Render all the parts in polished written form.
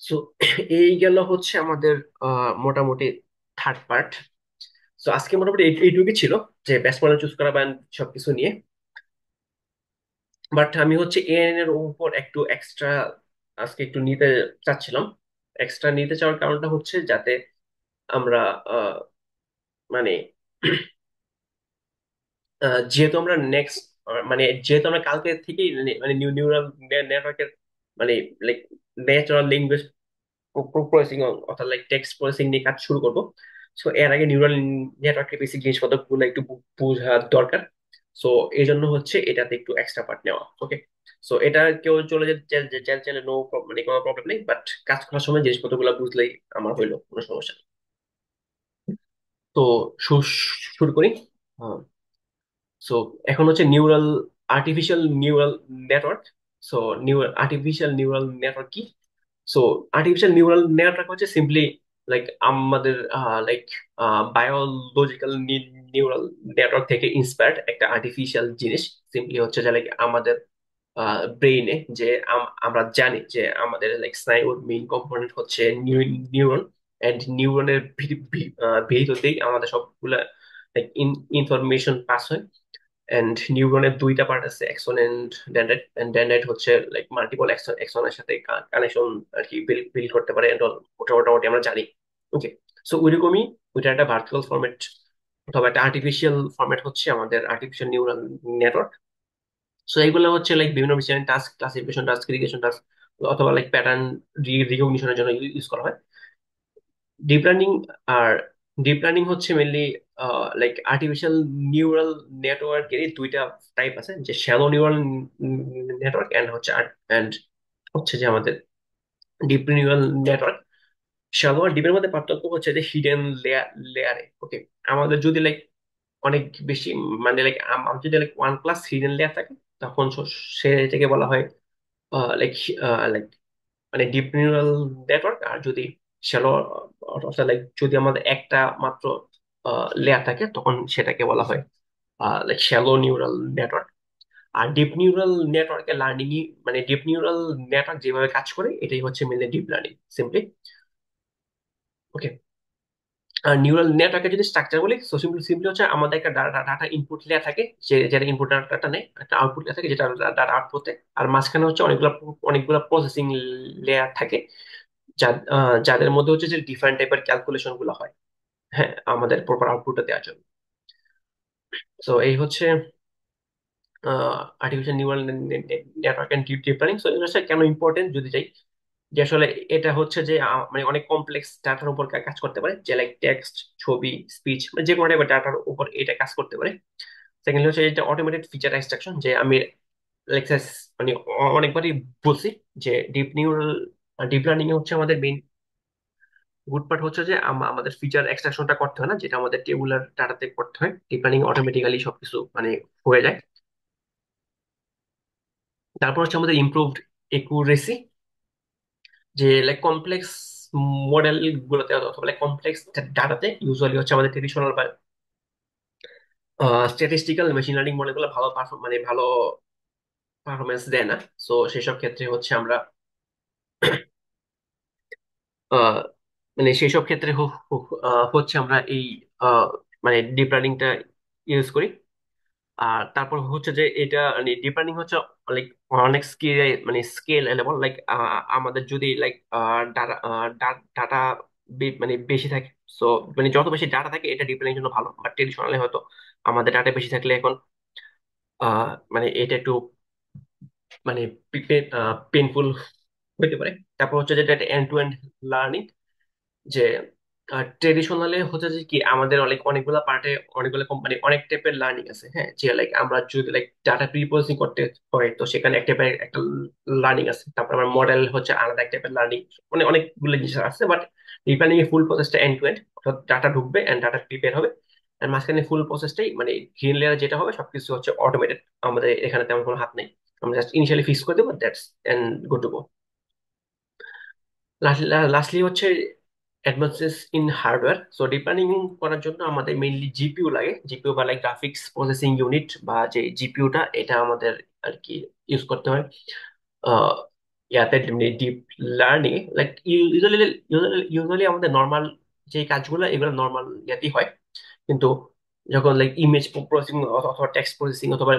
So এই গেল হচ্ছে আমাদের মোটামুটি থার্ড পার্ট। সো আজকে মোটামুটি এইটুকুই ছিল, যে বেস্ট মডেল চুজ করা বা সবকিছু নিয়ে। বাট আমি হচ্ছে এএন এর উপর একটু এক্সট্রা আজকে একটু নিতে চাচ্ছিলাম। এক্সট্রা নিতে চাওয়ার কারণটা হচ্ছে যাতে আমরা আহ, মানে যেহেতু আমরা নেক্সট মানে যেহেতু আমরা কালকে থেকেই মানে নিউরাল নেটওয়ার্কের মানে লাইক ন্যাচারাল ল্যাঙ্গুয়েজ প্রসেসিং অর্থাৎ লাইক টেক্সট প্রসেসিং নিয়ে কাজ শুরু করবো। সো এর আগে নিউরাল নেটওয়ার্কের বেসিক জিনিসপত্রগুলো একটু বোঝা দরকার। সো এই জন্য হচ্ছে এটাতে একটু এক্সট্রা পার্ট নেওয়া। ওকে, সো এটা কেউ চলে যেতে চাইলে নো, মানে কোনো প্রবলেম নেই, বাট কাজ করার সময় জিনিসপত্রগুলো বুঝলেই আমার হইলো, কোনো সমস্যা নেই। তো শুরু করি। সো এখন হচ্ছে artificial neural network. So artificial neural network কি? সো আর্টিফিশিয়াল নিউরাল নেটওয়ার্ক হচ্ছে সিম্পলি লাইক আমাদের লাইক বায়োলজিক্যাল নিউরাল নেটওয়ার্ক থেকে ইন্সপায়ার্ড একটা আর্টিফিশিয়াল জিনিস। সিম্পলি হচ্ছে যে লাইক আমাদের ব্রেইনে যে আমরা জানি যে আমাদের লাইক স্নায়ুর মেইন কম্পোনেন্ট হচ্ছে নিউরন। এন্ড নিউরনের ভিতর দিয়েই আমাদের সবগুলা লাইক ইনফরমেশন পাস হয়। এন্ড নিউরনের দুইটা পার্ট আছে, axon and dendrite. And dendrite হচ্ছে লাইক মাল্টিপল এক্সনের সাথে কানেকশন আর কি বিল্ড করতে পারে and all। ওটা মোটামুটি আমরা জানি। ওকে, সো ওইরকমই ওইটা একটা ভার্চুয়াল ফরম্যাট অথবা একটা আর্টিফিশিয়াল ফরম্যাট হচ্ছে আমাদের আর্টিফিশিয়াল নিউরাল নেটওয়ার্ক। সো এগুলো হচ্ছে লাইক বিভিন্ন বিষয়ে task classification, task regression, task অথবা লাইক প্যাটার্ন রিকগনিশনের জন্য ইউজ করা হয়। ডিপ লার্নিং আর ডিপ লার্নিং হচ্ছে মেনলি লাইক আর্টিফিশিয়াল নিউরাল নেটওয়ার্কেরই দুইটা টাইপ আছে, যে shallow neural network and and হচ্ছে যে আমাদের ডিপ নিউরাল নেটওয়ার্ক। শ্যালো আর ডিপের মধ্যে পার্থক্য হচ্ছে যে হিডেন লেয়ারে। ওকে, আমাদের যদি লাইক অনেক বেশি মানে লাইক আমার যদি লাইক 1+ হিডেন লেয়ার থাকে, তখন সেটাকে বলা হয় লাইক লাইক মানে ডিপ নিউরাল নেটওয়ার্ক। আর যদি শ্যালো অর্থাৎ লাইক যদি আমাদের একটা মাত্র লেয়ার থাকে, তখন সেটাকে বলা হয় লাইক শ্যালো নিউরাল নেটওয়ার্ক। আর ডিপ নিউরাল নেটওয়ার্কের লার্নিং, মানে ডিপ নিউরাল নেটওয়ার্ক যেভাবে কাজ করে এটাই হচ্ছে মেনলি ডিপ লার্নিং সিম্পলি। ওকে, আর নিউরাল নেটওয়ার্কের যদি স্ট্রাকচার বলি, সো সিম্পলি হচ্ছে আমাদের একটা ডাটা ইনপুট লেয়ার থাকে, যে যেটা ইনপুট ডাটা নেয়, একটা আউটপুট লেয়ার থাকে যেটা ডাটা আউটপুট দেয়। আর মাঝখানে হচ্ছে অনেকগুলো প্রসেসিং লেয়ার থাকে, যাদের মধ্যে হচ্ছে যে ডিফারেন্ট টাইপের ক্যালকুলেশন গুলো হয়, হ্যাঁ, আমাদের প্রপার আউটপুটটা দেওয়ার জন্য। তো এই হচ্ছে artificial neural network and deep learning. So এটা হচ্ছে কেন ইম্পর্টেন্ট যদি যাই, যে আসলে এটা হচ্ছে যে মানে অনেক কমপ্লেক্স ডাটার উপর কাজ করতে পারে, যে লাইক টেক্সট, ছবি, স্পিচ, মানে যে কোনো টাইপের ডাটার উপর এটা কাজ করতে পারে। সেকেন্ডলি হচ্ছে এটা অটোমেটেড ফিচার এক্সট্রাকশন, যে আমি লেক্সাস মানে অনেকবারই বলছি যে ডিপ লার্নিং এ হচ্ছে আমাদের মেইন গুড পার্ট হচ্ছে যে আমাদের ফিচার এক্সট্রাকশনটা করতে হয় না, যেটা আমাদের টেবুলার ডাটাতে করতে হয়। ডিপ লার্নিং অটোমেটিক্যালি সবকিছু মানে হয়ে যায়। তারপর হচ্ছে আমাদের ইমপ্রুভড একুরেসি, যে লাইক কমপ্লেক্স মডেল গুলোতে অথবা লাইক কমপ্লেক্স ডাটাতে ইউজুয়ালি হচ্ছে আমাদের ট্রেডিশনাল বা স্ট্যাটিস্টিক্যাল মেশিন লার্নিং মডেলগুলো ভালো মানে ভালো পারফরমেন্স দেয় না। সো সেসব ক্ষেত্রে হচ্ছে আমরা আহ, মানে সেসব ক্ষেত্রে হচ্ছে আমরা এই আহ, মানে ডিপ লার্নিংটা ইউজ করি। আর তারপর হচ্ছে যে এটা মানে ডিপ লার্নিং হচ্ছে লাইক অনেক স্কেল এলেবল। লাইক আমাদের যদি লাইক ডাটা ডাটা মানে বেশি থাকে, সো মানে যত বেশি ডাটা থাকে এটা ডিপ লার্নিং জন্য ভালো। বাট ট্রেডিশনালি হয়তো আমাদের ডাটা বেশি থাকলে এখন মানে এটা একটু মানে পেনফুল হতে পারে। তারপর হচ্ছে যেটা এন্ড টু এন্ড লার্নিং, যে ট্রেডিশনালে হচ্ছে যে কি আমাদের অনেকগুলা পার্টে অনেকগুলো কোম্পানি অনেক টাইপের লার্নিং আছে, হ্যাঁ, যে লাইক আমরা যদি লাইক ডাটা প্রি প্রসেসিং করতে হয়, তো সেখানে এক টাইপের একটা লার্নিং আছে। তারপর আমার মডেল হচ্ছে আলাদা এক টাইপের লার্নিং, মানে অনেকগুলো জিনিস আছে। বাট ডিপ লার্নিং এর ফুল প্রসেসটা এন্ড টু এন্ড, অর্থাৎ ডাটা ঢুকবে এন্ড ডাটা প্রিপেয়ার হবে। আর মাঝখানে ফুল প্রসেসটাই মানে গ্রিন লেয়ার যেটা হবে সবকিছু হচ্ছে অটোমেটেড। আমাদের এখানে তেমন কোনো হাত নেই, আমরা জাস্ট ইনিশিয়ালি ফিক্স করে দেবো, that's and good to go. Lastly হচ্ছে advances in hardware. So deep learning করার জন্য আমাদের মেইনলি জিপিইউ লাগে। জিপিইউ বা লাইক গ্রাফিক্স প্রসেসিং ইউনিট, বা যে জিপিইউটা এটা আমাদের আর কি ইউজ করতে হয়। ইয়াতে deep learning like usually usually আমাদের নর্মাল যে কাজগুলো এগুলো নর্মাল ইয়াতেই হয়, কিন্তু যখন লাইক ইমেজ প্রসেসিং অথবা টেক্সট প্রসেসিং অথবা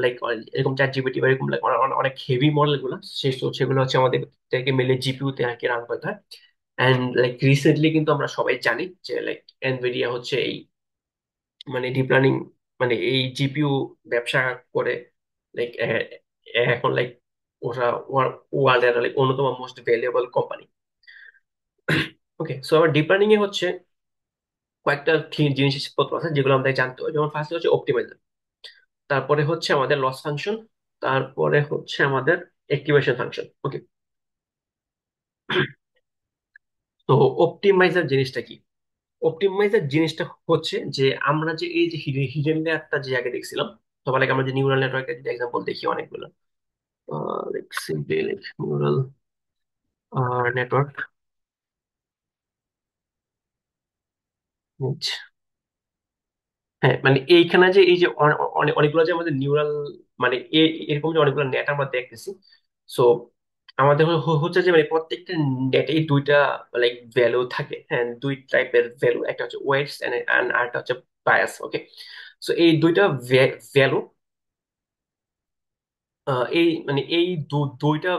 লাইক এরকম চ্যাট জিপিটি বা এরকম like অনেক হেভি মডেল গুলো সেগুলো হচ্ছে আমাদের মেলে জিপিইউ তে আর কি রান করতে হয়। অ্যান্ড লাইক রিসেন্টলি কিন্তু আমরা সবাই জানি যে লাইক এনভিডিয়া হচ্ছে এই মানে ডিপ লার্নিং মানে এই জিপিইউ ব্যবসা করে লাইক এখন লাইক ওরা ওয়ার্ল্ডের লাইক অন্যতম মোস্ট ভ্যালুয়েবল কোম্পানি। ওকে, সো আমার ডিপ লার্নিং এ হচ্ছে কয়েকটা জিনিসপত্র আছে যেগুলো আমাদের জানতে হয়। যেমন ফার্স্ট হচ্ছে অপটিমাইজার, তারপরে হচ্ছে আমাদের লস ফাংশন, তারপরে হচ্ছে আমাদের অ্যাক্টিভেশন ফাংশন। ওকে, তো অপটিমাইজার জিনিসটা কি? অপটিমাইজার জিনিসটা হচ্ছে যে আমরা যে এই যে হিডেন লেয়ারটা যে আগে দেখছিলাম, তো like আমরা যে নিউরাল নেটওয়ার্কের যে এক্সাম্পল দেখি অনেকগুলো, like simply like neural network. হ্যাঁ, মানে এইখানে যে এই যে অনেকগুলো যে আমাদের নিউরাল মানে এরকম যে অনেকগুলো নেট আমরা দেখতেছি। সো আমাদের হচ্ছে যে মানে প্রত্যেকটা নেটেই দুইটা লাইক ভ্যালু থাকে। হ্যাঁ, দুই টাইপের ভ্যালু, একটা হচ্ছে ওয়েটস এন্ড আরেকটা হচ্ছে বায়াস। ওকে, সো এই দুইটা ভ্যালু, এই মানে এই দুইটা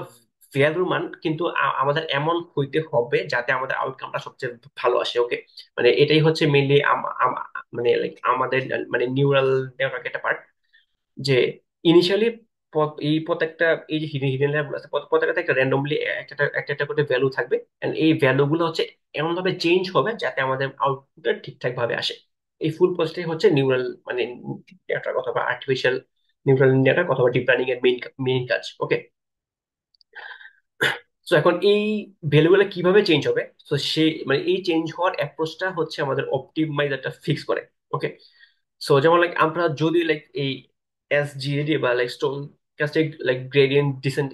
ভ্যালুর মান কিন্তু আমাদের এমন হইতে হবে যাতে আমাদের আউটকামটা সবচেয়ে ভালো আসে। ওকে, মানে এটাই হচ্ছে মেইনলি মানে like আমাদের মানে নিউরাল নেটওয়ার্ক একটা পার্ট, যে ইনিশিয়ালি এই প্রত্যেকটা এই যে হিডেন হিডেন লেয়ার গুলো আছে প্রত্যেকটা একটা র্যান্ডমলি একটা একটা একটা করে ভ্যালু থাকবে, এন্ড এই ভ্যালু গুলো হচ্ছে এমন ভাবে চেঞ্জ হবে যাতে আমাদের আউটপুটটা ঠিকঠাক ভাবে আসে। এই ফুল প্রসেসটাই হচ্ছে নিউরাল মানে নেটওয়ার্ক অথবা আর্টিফিশিয়াল নিউরাল নেটওয়ার্ক অথবা ডিপ লার্নিং এর মেইন মেইন কাজ। ওকে, তো এখন এই ভ্যালুগুলো কিভাবে চেঞ্জ হবে? তো সেই মানে এই চেঞ্জ হওয়ার অ্যাপ্রোচটা হচ্ছে আমাদের অপটিমাইজারটা ফিক্স করে। ওকে, সো যেমন লাইক আমরা যদি লাইক এই এসজিএডি বা like stochastic like gradient descent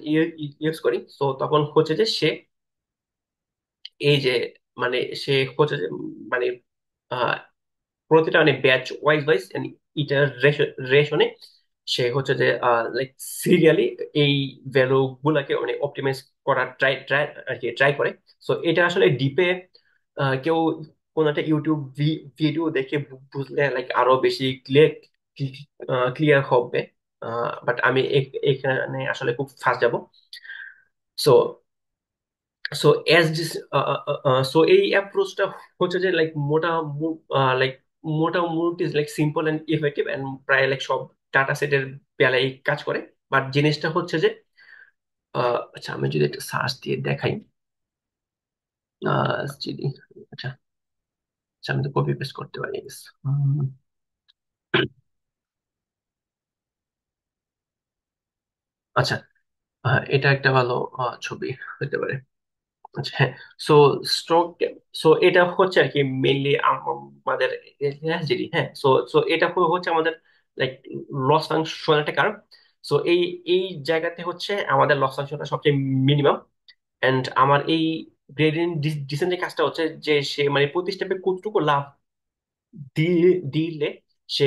use করি, তো তখন হচ্ছে যে সে এই যে মানে সে হচ্ছে যে মানে প্রতিটা মানে ব্যাচ ওয়াইজ ওয়াইজ ইটার রেশনে সে হচ্ছে যে লাইক সিরিয়ালি এই ভ্যালু গুলাকে মানে অপটিমাইজ করার ট্রাই ট্রাই আর কি ট্রাই করে। সো এটা আসলে ডিপে কেউ কোন একটা ইউটিউব ভিডিও দেখে বুঝলে লাইক আরো বেশি ক্লিয়ার ক্লিয়ার হবে। বাট আমি এখানে আসলে খুব ফাস্ট যাব। সো সো এস সো এই অ্যাপ্রোচটা হচ্ছে যে লাইক লাইক মোটামুটি like simple and effective and প্রায় লাইক সব ডাটা সেটের বেলায় কাজ করে। বাট জিনিসটা হচ্ছে যে আচ্ছা আমি যদি একটা সার্চ দিয়ে দেখাই, যদি আচ্ছা আচ্ছা আমি তো কপি পেস্ট করতে পারি I guess। আচ্ছা, এটা একটা ভালো ছবি হতে পারে। আচ্ছা হ্যাঁ, সো স্ট্রোক, সো এটা হচ্ছে আর কি মেইনলি আমাদের যেটি হ্যাঁ, সো সো এটা হচ্ছে আমাদের লাইক লস ফাংশন একটা কারণ। সো এই এই জায়গাতে হচ্ছে আমাদের লস ফাংশনটা সবচেয়ে মিনিমাম। এন্ড আমার এই গ্রেডিয়েন্ট ডিসেন্ট যে কাজটা হচ্ছে যে সে মানে প্রতি স্টেপে কতটুকু লাভ দিলে সে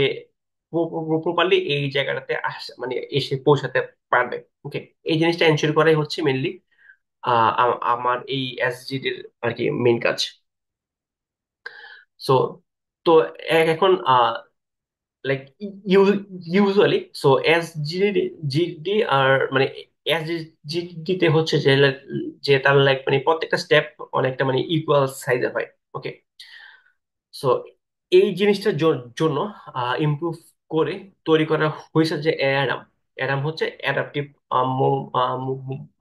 প্রপারলি এই জায়গাটাতে মানে এসে পৌঁছাতে পারবে। ওকে, এই জিনিসটা এনশিওর করাই হচ্ছে মেইনলি আমার এই এসজিডির আর কি মেইন কাজ। সো তো এখন লাইক ইউজুয়ালি সো জিডি আর মানে এসজিডি তে হচ্ছে যে যে তার লাইক মানে প্রত্যেকটা স্টেপ অনেকটা মানে ইকুয়াল সাইজের হয়। ওকে, সো এই জিনিসটার জন্য ইমপ্রুভ করে তৈরি করা হয়েছে যে অ্যাডাম। অ্যাডাম হচ্ছে অ্যাডাপটিভ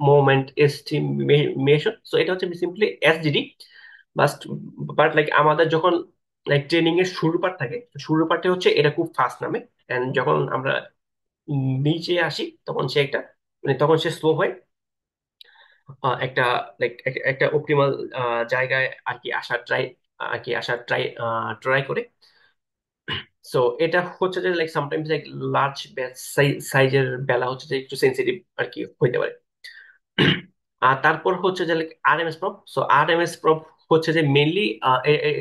মোমেন্ট এস্টিমেশন। সো এটা হচ্ছে simply SGD but but like আমাদের যখন লাইক ট্রেনিং এর শুরু পার্ট থাকে, শুরু পার্টে হচ্ছে এটা খুব ফাস্ট নামে, এন্ড যখন আমরা নিচে আসি তখন সে একটা মানে তখন সে স্লো হয় একটা লাইক একটা অপটিমাল জায়গায় আর কি আসার ট্রাই আর কি আসার ট্রাই ট্রাই করে। সো এটা হচ্ছে যে like sometimes like large batch সাইজের বেলা হচ্ছে যে একটু সেন্সিটিভ আর কি হইতে পারে। আর তারপর হচ্ছে যে লাইক আরএমএস প্রব। সো আরএমএস প্রব হচ্ছে যে মেইনলি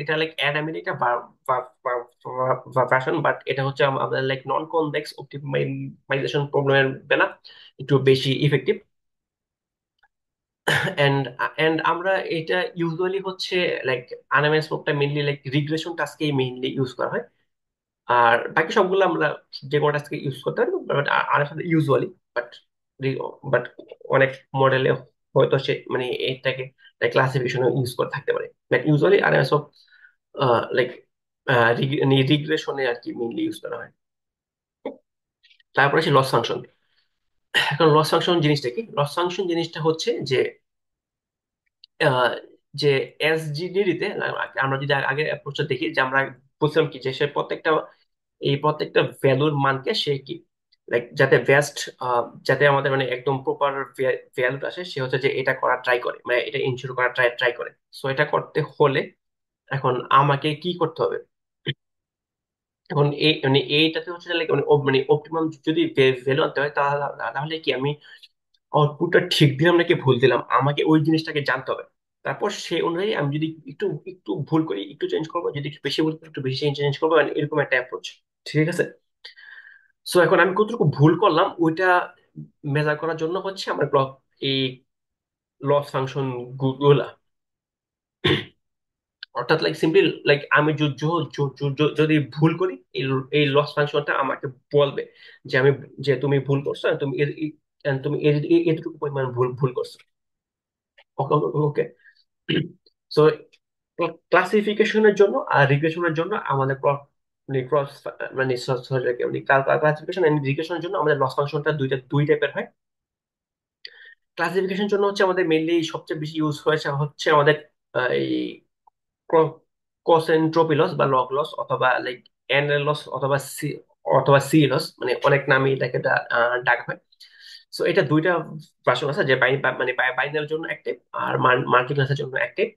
এটা লাইক অ্যাডামের একটা ভার্সন, বাট এটা হচ্ছে আমাদের লাইক নন কনভেক্স অপটিমাইজেশন প্রবলেমের বেলা একটু বেশি ইফেক্টিভ। এন্ড এন্ড আমরা এটা ইউজুয়ালি হচ্ছে লাইক আনএমএস টা মেইনলি লাইক রিগ্রেশন টাস্কেই মেইনলি ইউজ করা হয়। আর বাকি সবগুলো আমরা যে কোনো টাস্কে ইউজ করতে পারি, বাট আর সাথে ইউজুয়ালি, বাট বাট অনেক মডেলে হয়তো সে মানে এটাকে ক্লাসিফিকেশন ইউজ করে থাকতে পারে, বাট ইউজুয়ালি আনএমএস লাইক রিগ্রেশনে আর কি মেইনলি ইউজ করা হয়। তারপরে আছে লস ফাংশন। এখন লস ফাংশন জিনিসটা কি? লস ফাংশন জিনিসটা হচ্ছে যে আহ, যে এসজিডিডি তে আমরা যদি আগে অ্যাপ্রোচটা দেখি, যে আমরা বুঝলাম কি যে সে প্রত্যেকটা এই প্রত্যেকটা ভ্যালুর মানকে সে কি লাইক যাতে বেস্ট, যাতে আমাদের মানে একদম প্রপার ভ্যালু আসে, সে হচ্ছে যে এটা করা ট্রাই করে, মানে এটা ইনশিওর করা ট্রাই ট্রাই করে। সো এটা করতে হলে এখন আমাকে কি করতে হবে? এখন এই মানে এইটাতে হচ্ছে যে like মানে অপটিমাম যদি ভ্যালু আনতে হয়, তাহলে তাহলে কি আমি আউটপুটটা ঠিক দিলাম নাকি ভুল দিলাম, আমাকে ওই জিনিসটাকে জানতে হবে। তারপর সেই অনুযায়ী আমি যদি একটু একটু ভুল করি একটু চেঞ্জ করবো, যদি একটু বেশি ভুল করি একটু বেশি চেঞ্জ করবো, মানে এরকম একটা অ্যাপ্রোচ। ঠিক আছে। সো এখন আমি কতটুকু ভুল করলাম ওইটা মেজার করার জন্য হচ্ছে আমার এই লস ফাংশন গুলা। অর্থাৎ লাইক সিম্পলি লাইক আমি যদি ভুল করি, এই এই লস ফাংশনটা আমাকে বলবে যে আমি, যে তুমি ভুল করছো and তুমি তুমি এতটুকু পরিমাণ ভুল ভুল করছো। ওকে ওকে। সো ক্লাসিফিকেশনের জন্য আর রিগ্রেশনের জন্য আমাদের মানে ক্রস মানে ক্লাসিফিকেশন এন্ড রিগ্রেশনের জন্য আমাদের লস ফাংশনটা দুই টাইপের হয়। ক্লাসিফিকেশন জন্য হচ্ছে আমাদের মেইনলি সবচেয়ে বেশি ইউজ হয়েছে হচ্ছে আমাদের এই কোসেন্ট্রোপি লস বা লগ লস, অথবা লাইক এন লস, অথবা সি লস, মানে অনেক নামে এটাকে ডাকা হয়। সো এটা দুইটা ভার্সন আছে, যে মানে বাইনারির জন্য এক টাইপ আর মাল্টিক্লাসের জন্য এক টাইপ।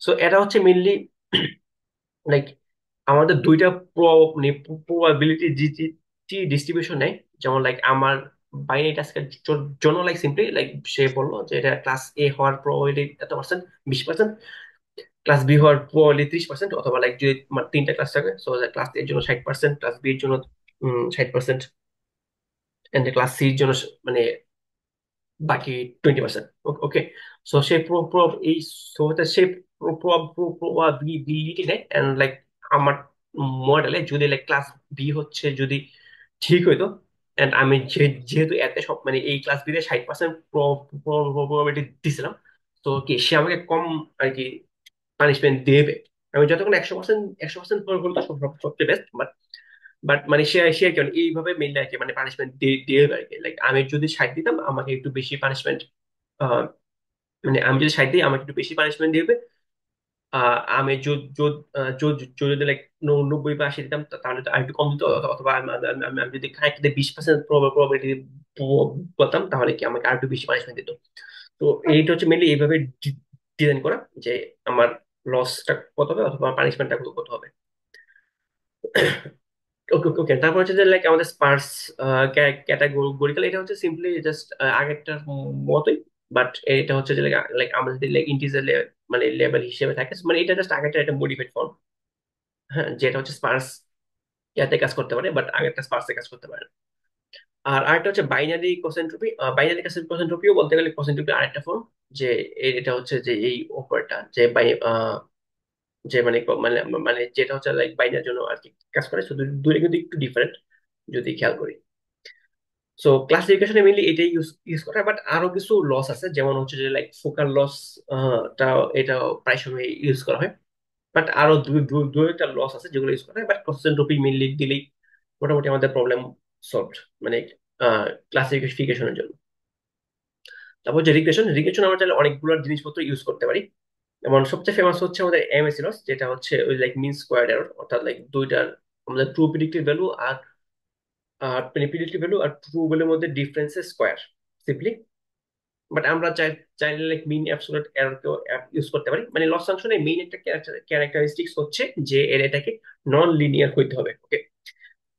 সো এটা হচ্ছে মেইনলি লাইক আমাদের দুইটা মানে প্রবাবিলিটি ডিস্ট্রিবিউশন নেই। যেমন লাইক আমার বাইনারি টাস্কের জন্য লাইক সিম্পলি লাইক সে বললো যে এটা ক্লাস এ হওয়ার প্রবাবিলিটি এত পার্সেন্ট, 20%, ক্লাস বি হওয়ার প্রবাবিলিটি 30%, অথবা লাইক যদি তিনটা ক্লাস থাকে, সো ক্লাস এর জন্য 60%, ক্লাস বি এর জন্য 60%, এন্ড ক্লাস সি এর জন্য মানে বাকি 20%। ওকে। সো সেই এই সেই প্রবাবিলিটি নেয়, এন্ড লাইক আমার মডেলে যদি লাইক ক্লাস বি হচ্ছে যদি ঠিক হইতো, এন্ড আমি যেহেতু এতে সব মানে এই ক্লাস বি তে 60% প্রবাবিলিটি দিছিলাম, তো কি সে আমাকে কম আর কি পানিশমেন্ট দেবে। আমি যতক্ষণ 100%, 100% হলে তো সবচেয়ে বেস্ট, বাট মানে সে আর কি মানে এইভাবে মিললে আর কি মানে পানিশমেন্ট দিয়ে দেবে আর কি। লাইক আমি যদি 60 দিতাম আমাকে একটু বেশি পানিশমেন্ট, মানে আমি যদি 60 দিই আমাকে একটু বেশি পানিশমেন্ট দিবে। আমি যদি লাইক 90 বা 80 দিতাম, তাহলে তো আর একটু কম দিত, অথবা আমি যদি খানিকটা 20% প্রবাবিলিটি বলতাম, তাহলে কি আমাকে আর একটু বেশি পানিশমেন্ট দিত। তো এইটা হচ্ছে মেনলি এইভাবে ডিজাইন করা, যে আমার লসটা কত হবে অথবা পানিশমেন্টটা কত হবে। ওকে ওকে। তারপর হচ্ছে যে লাইক আমাদের স্পার্স ক্যাটাগরিক্যাল, এটা হচ্ছে সিম্পলি জাস্ট আগেরটার মতোই, বাট এটা হচ্ছে যে লাইক আমাদের যদি লাইক ইন্টিজার মানে লেভেল হিসেবে থাকে, মানে এটা জাস্ট আগেরটা একটা মডিফাইড ফর্ম। হ্যাঁ, যেটা হচ্ছে স্পার্স ইয়াতে কাজ করতে পারে, বাট আগেরটা স্পার্সে কাজ করতে পারে না। আর আরেকটা হচ্ছে বাইনারি কোসেন্ট্রপি। বাইনারি কোসেন্ট্রপিও বলতে গেলে কোসেন্ট্রপি আরেকটা ফর্ম, যে এটা হচ্ছে যে এই অপারেটর যে যে মানে মানে মানে যেটা হচ্ছে লাইক বাইনারির জন্য আর কি কাজ করে, শুধু দূরে কিন্তু একটু ডিফারেন্ট যদি খেয়াল করি। সো ক্লাসিফিকেশনে মেইনলি এটাই ইউজ ইউজ করা হয়, বাট আরো কিছু লস আছে, যেমন হচ্ছে যে লাইক ফোকাল লস, টা এটা প্রায় সময় ইউজ করা হয়। বাট আরো দু একটা লস আছে যেগুলো ইউজ করা হয়, বাট কনসেন্ট্রোপি মেইনলি দিলেই মোটামুটি আমাদের প্রবলেম সলভড, মানে ক্লাসিফিকেশনের জন্য। তারপর যে রিগ্রেশন, রিগ্রেশন আমরা চাইলে অনেকগুলো জিনিসপত্র ইউজ করতে পারি। যেমন সবচেয়ে ফেমাস হচ্ছে আমাদের এমএসি লস, যেটা হচ্ছে ওই লাইক মিন স্কোয়ার্ড এরর, অর্থাৎ লাইক দুইটার আমাদের ট্রু প্রিডিক্টিভ ভ্যালু আর প্রিডিক্টিভ ভ্যালু আর ট্রু ভ্যালুর মধ্যে ডিফারেন্সের স্কোয়ার সিম্পলি। বাট আমরা চাইলে লাইক মিন অ্যাবসলিউট এররকেও ইউজ করতে পারি। মানে লস ফাংশনের মেইন একটা ক্যারেক্টারিস্টিক্স হচ্ছে যে এর এটাকে নন লিনিয়ার হইতে হবে। ওকে।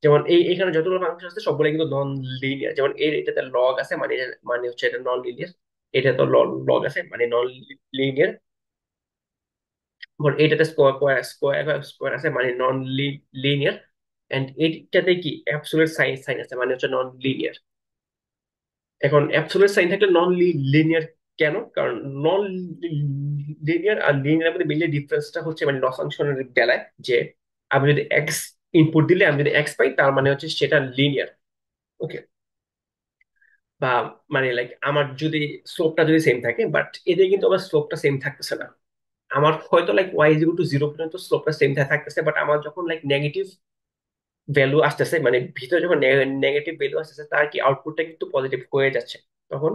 যেমন এখানে যতগুলো ফাংশন আছে সবগুলো কিন্তু নন লিনিয়ার। যেমন এটাতে লগ আছে, মানে মানে হচ্ছে এটা নন লিনিয়ার। এটা তো লগ আছে মানে নন লিনিয়ার। বাট এটাতে স্কোয়ার স্কোয়ার স্কোয়ার আছে মানে নন লিনিয়ার। এন্ড এইটাতে কি অ্যাবসলিউট সাইন আছে মানে হচ্ছে নন লিনিয়ার। এখন অ্যাবসলিউট সাইন থাকলে নন লিনিয়ার কেন? কারণ নন লিনিয়ার আর লিনিয়ার মধ্যে মেইনলি ডিফারেন্সটা হচ্ছে মানে লস ফাংশনের বেলায়, যে আমি যদি এক্স ইনপুট দিলে আমি যদি এক্স পাই, তার মানে হচ্ছে সেটা লিনিয়ার। ওকে। বা মানে লাইক আমার যদি স্লোপটা যদি সেম থাকে, বাট এদের কিন্তু আমার স্লোপটা সেম থাকতেছে না। আমার হয়তো like Y is to zero পর্যন্ত স্লোপটা সেম থাকতেছে, বাট আমার যখন লাইক নেগেটিভ ভ্যালু আসতেছে, মানে ভিতরে যখন নেগেটিভ ভ্যালু আসতেছে, তার কি আউটপুটটা কিন্তু পজিটিভ হয়ে যাচ্ছে তখন।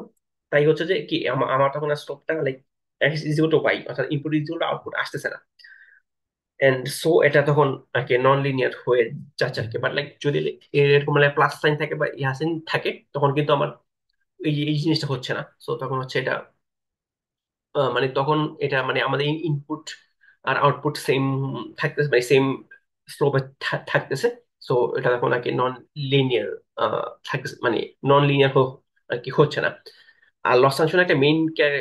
তাই হচ্ছে যে কি আমার তখন আর স্লোপটা like X is to Y, অর্থাৎ ইনপুট ইজ টু আউটপুট আসতেছে না। এন্ড সো এটা তখন আর কি নন লিনিয়ার হয়ে যাচ্ছে আর কি। বাট লাইক যদি এরকম মানে প্লাস সাইন থাকে বা ইয়াসিন থাকে, তখন কিন্তু আমার এই জিনিসটা হচ্ছে না। সো তখন হচ্ছে এটা মানে তখন এটা মানে আমাদের ইনপুট আর আউটপুট সেম থাকতেছে, মানে সেম স্লোপে থাকতেছে। সো এটা তখন আর কি নন লিনিয়ার থাকতেছে, মানে নন লিনিয়ার আর কি হচ্ছে না। আর লস ফাংশন একটা মেইন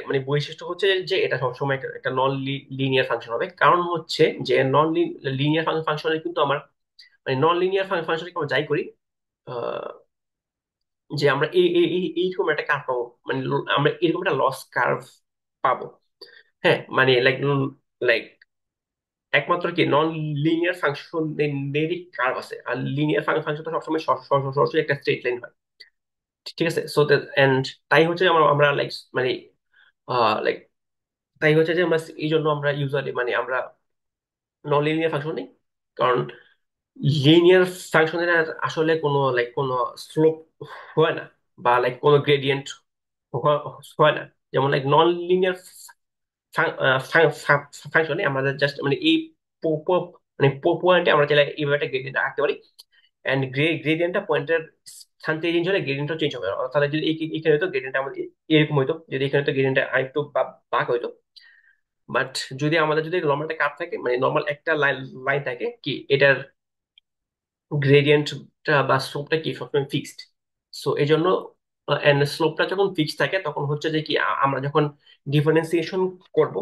মানে বৈশিষ্ট্য হচ্ছে যে এটা সবসময় একটা নন লিনিয়ার ফাংশন হবে। কারণ হচ্ছে যে নন লিনিয়ার ফাংশনে কিন্তু আমার মানে নন লিনিয়ার ফাংশনে আমরা যাই করি, আহ, যে আমরা এইরকম একটা কার্ভ পাবো, মানে আমরা এরকম একটা লস কার্ভ পাবো। হ্যাঁ, মানে লাইক লাইক একমাত্র কি নন লিনিয়ার ফাংশনেরই কার্ভ আছে, আর লিনিয়ার ফাংশন তো সবসময় সরাসরি একটা স্ট্রেট লাইন হয়। ঠিক আছে। সো এন্ড তাই হচ্ছে যে আমরা আমরা লাইক মানে লাইক তাই হচ্ছে যে আমরা এই জন্য আমরা ইউজুয়ালি মানে আমরা নন লিনিয়ার ফাংশন নেই। কারণ লিনিয়ার ফাংশনের আসলে কোনো লাইক কোনো স্লোপ হয় না, বা লাইক কোনো গ্রেডিয়েন্ট হয় না। যেমন লাইক নন লিনিয়ার ফাংশনে আমাদের জাস্ট মানে এই মানে পয়েন্টে আমরা চাইলে এইভাবে একটা গ্রেডিয়েন্ট রাখতে পারি। এন্ড গ্রেডিয়েন্টটা পয়েন্টের স্থান থেকে চেঞ্জ হলে গ্রেডিয়েন্টও চেঞ্জ হবে। তাহলে যদি এখানে হতো গ্রেডিয়েন্ট আমাদের এরকম হইতো, যদি এখানে তো গ্রেডিয়েন্ট আরেকটু বাঁক হইতো। বাট যদি আমাদের যদি নর্মাল একটা কাপ থাকে, মানে নর্মাল একটা লাইন লাইন থাকে, কি এটার গ্রেডিয়েন্টটা বা স্লোপটা কি সবসময় ফিক্সড। সো এই জন্য এন্ড স্লোপটা যখন ফিক্সড থাকে, তখন হচ্ছে যে কি আমরা যখন ডিফারেন্সিয়েশন করব,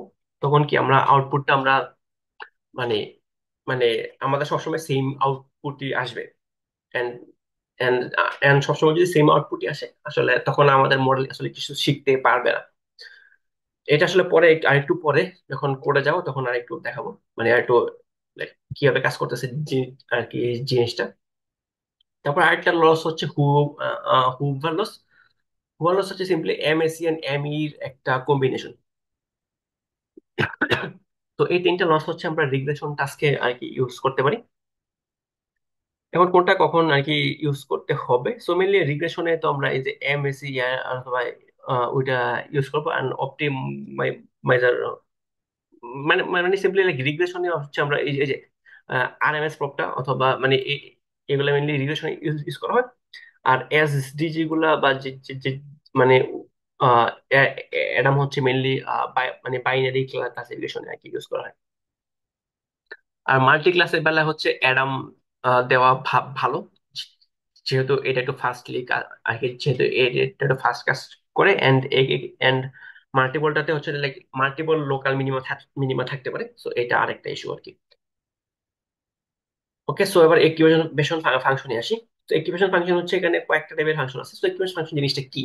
তখন কি আমরা আউটপুটটা আমরা মানে মানে আমাদের সবসময় সেম আউটপুটই আসবে। এন্ড এন্ড এন্ড সবসময় যদি সেম আউটপুটই আসে, আসলে তখন আমাদের মডেল আসলে কিছু শিখতে পারবে না। এটা আসলে পরে আরেকটু পরে যখন করে যাবো তখন আরেকটু দেখাবো, মানে আরেকটু like, কিভাবে কাজ করতেছে আর কি এই জিনিসটা। তারপর আরেকটা লস হচ্ছে হুভার লস। হুভার লস হচ্ছে simply MSE and M ইর একটা কম্বিনেশন। তো এই তিনটা লস হচ্ছে আমরা রিগ্রেশন টাস্কে আর কি ইউজ করতে পারি। এখন কোনটা কখন আর কি ইউজ করতে হবে? সো মেনলি রিগ্রেশনে তো আমরা এই যে এম এসি অথবা ওইটা ইউজ করবো, আর অপটিমাইজার মানে মানে সিম্পলি লাইক রিগ্রেশনে হচ্ছে আমরা এই যে আরএমএস প্রপটা অথবা মানে এগুলো মেনলি রিগ্রেশনে ইউজ করা হয়। আর এসডিজি গুলা বা যে মানে অ্যাডাম হচ্ছে মেনলি মানে বাইনারি ক্লাসিফিকেশনে আর কি ইউজ করা হয়। আর মাল্টি ক্লাসের বেলা হচ্ছে অ্যাডাম দেওয়া ভালো, যেহেতু এটা একটু ফাস্টলি আর কি, যেহেতু এটা একটু ফাস্ট কাজ করে। এন্ড মাল্টিপলটাতে হচ্ছে like multiple local minima minima থাকতে পারে। সো এটা আরেকটা ইস্যু আর কি। ওকে। সো এবার একটিভেশন ফাংশনে আসি। তো একটিভেশন ফাংশন হচ্ছে এখানে কয়েকটা টাইপের ফাংশন আছে। তো একটিভেশন ফাংশন জিনিসটা কি?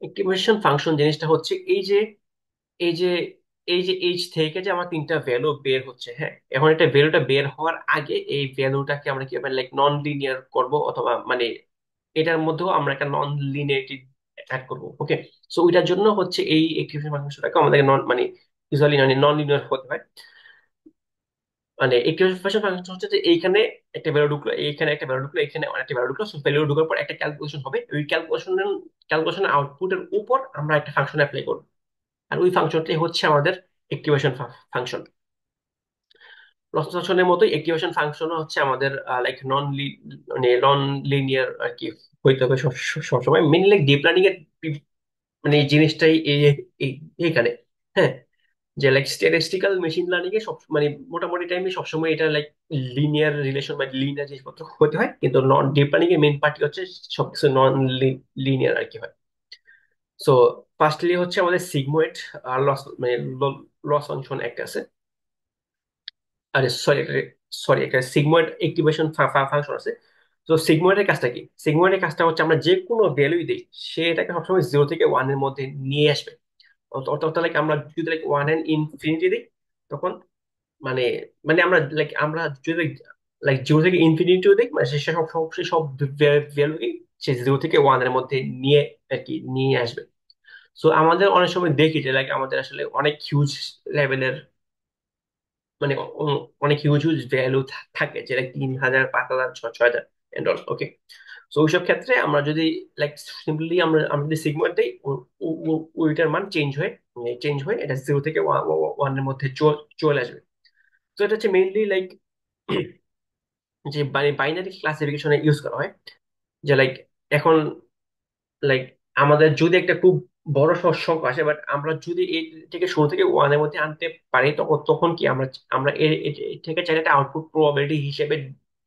একটিভেশন ফাংশন জিনিসটা হচ্ছে এই যে এই যে এইচ থেকে যে আমার তিনটা ভ্যালু বের হচ্ছে, হ্যাঁ, এখন এটা ভ্যালুটা বের হওয়ার আগে এই ভ্যালুটাকে আমরা কি লাইক নন লিনিয়ার করব, অথবা মানে এটার মধ্যেও আমরা একটা নন লিনিয়ারিটি অ্যাড করবো। ওকে। সো ওইটার জন্য হচ্ছে এই একটিভেশন ফাংশনটাকে আমাদের নন মানে ইউজুয়ালি নন লিনিয়ার হতে হয়। মানে একটিভেশন ফাংশন হচ্ছে যে এইখানে একটা ভ্যালু ঢুকলো, এইখানে একটা ভ্যালু ঢুকলো, এখানে একটা ভ্যালু ঢুকলো। সো ভ্যালু ঢুকার পর একটা ক্যালকুলেশন হবে, ওই ক্যালকুলেশনের আউটপুটের উপর আমরা একটা ফাংশন অ্যাপ্লাই করবো। আর ওই ফাংশনটাই হচ্ছে আমাদের একটিভেশন ফাংশন। লস ফাংশনের মতোই একটিভেশন ফাংশনও হচ্ছে আমাদের লাইক মানে নন লিনিয়ার আর কি হইতে হবে সবসময়। মেনলি লাইক ডিপ লার্নিং এর মানে এই জিনিসটাই এইখানে। হ্যাঁ, যে লাইক স্ট্যাটিস্টিক্যাল মেশিন লার্নিং এ সব মানে মোটামুটি টাইমে সবসময় এটা লাইক লিনিয়ার রিলেশন বা লিনিয়ার জিনিসপত্র হতে হয়, কিন্তু নন ডিপ লার্নিং এর মেন পার্টি হচ্ছে সবকিছু নন লিনিয়ার আর কি হয়। সো ফার্স্টলি হচ্ছে আমাদের সিগময়েড আর লস মানে লস ফাংশন একটা আছে। আরে সরি, একটা সিগময়েড একটিভেশন ফাংশন আছে। তো সিগময়েডের কাজটা কি? সিগময়েডের কাজটা হচ্ছে আমরা যে কোনো ভ্যালুই দিই, সে এটাকে সবসময় 0 থেকে 1 এর মধ্যে নিয়ে আসবে। অর্থাৎ লাইক আমরা যদি লাইক 1 এন্ড ইনফিনিটি দিই, তখন মানে মানে আমরা যদি লাইক 0 থেকে ইনফিনিটিও দিই, মানে সে সব সব সে সব ভ্যালুকে সে 0 থেকে 1 এর মধ্যে নিয়ে আর কি নিয়ে আসবে। সো আমাদের অনেক সময় দেখি যে লাইক আমাদের আসলে অনেক হিউজ লেভেলের, মানে অনেক হিউজ হিউজ ভ্যালু থাকে, যেটা 3,000, 5,000, 6,000 এন্ড অল। ওকে, তো ওইসব ক্ষেত্রে আমরা যদি লাইক সিম্পলি আমরা আমরা যদি সিগমা দিই, ওইটার মান চেঞ্জ হয়ে এটা 0 থেকে 1 এর মধ্যে চলে আসবে। তো এটা হচ্ছে মেইনলি লাইক যে বাইনারি ক্লাসিফিকেশনে ইউজ করা হয়। যে লাইক এখন লাইক আমাদের যদি একটা খুব বড় সংখ্যা আসে, বাট আমরা যদি এটাকে 0 থেকে 1 এর মধ্যে আনতে পারি, তখন তখন কি আমরা আমরা এর থেকে চাইলে একটা আউটপুট প্রবাবিলিটি হিসেবে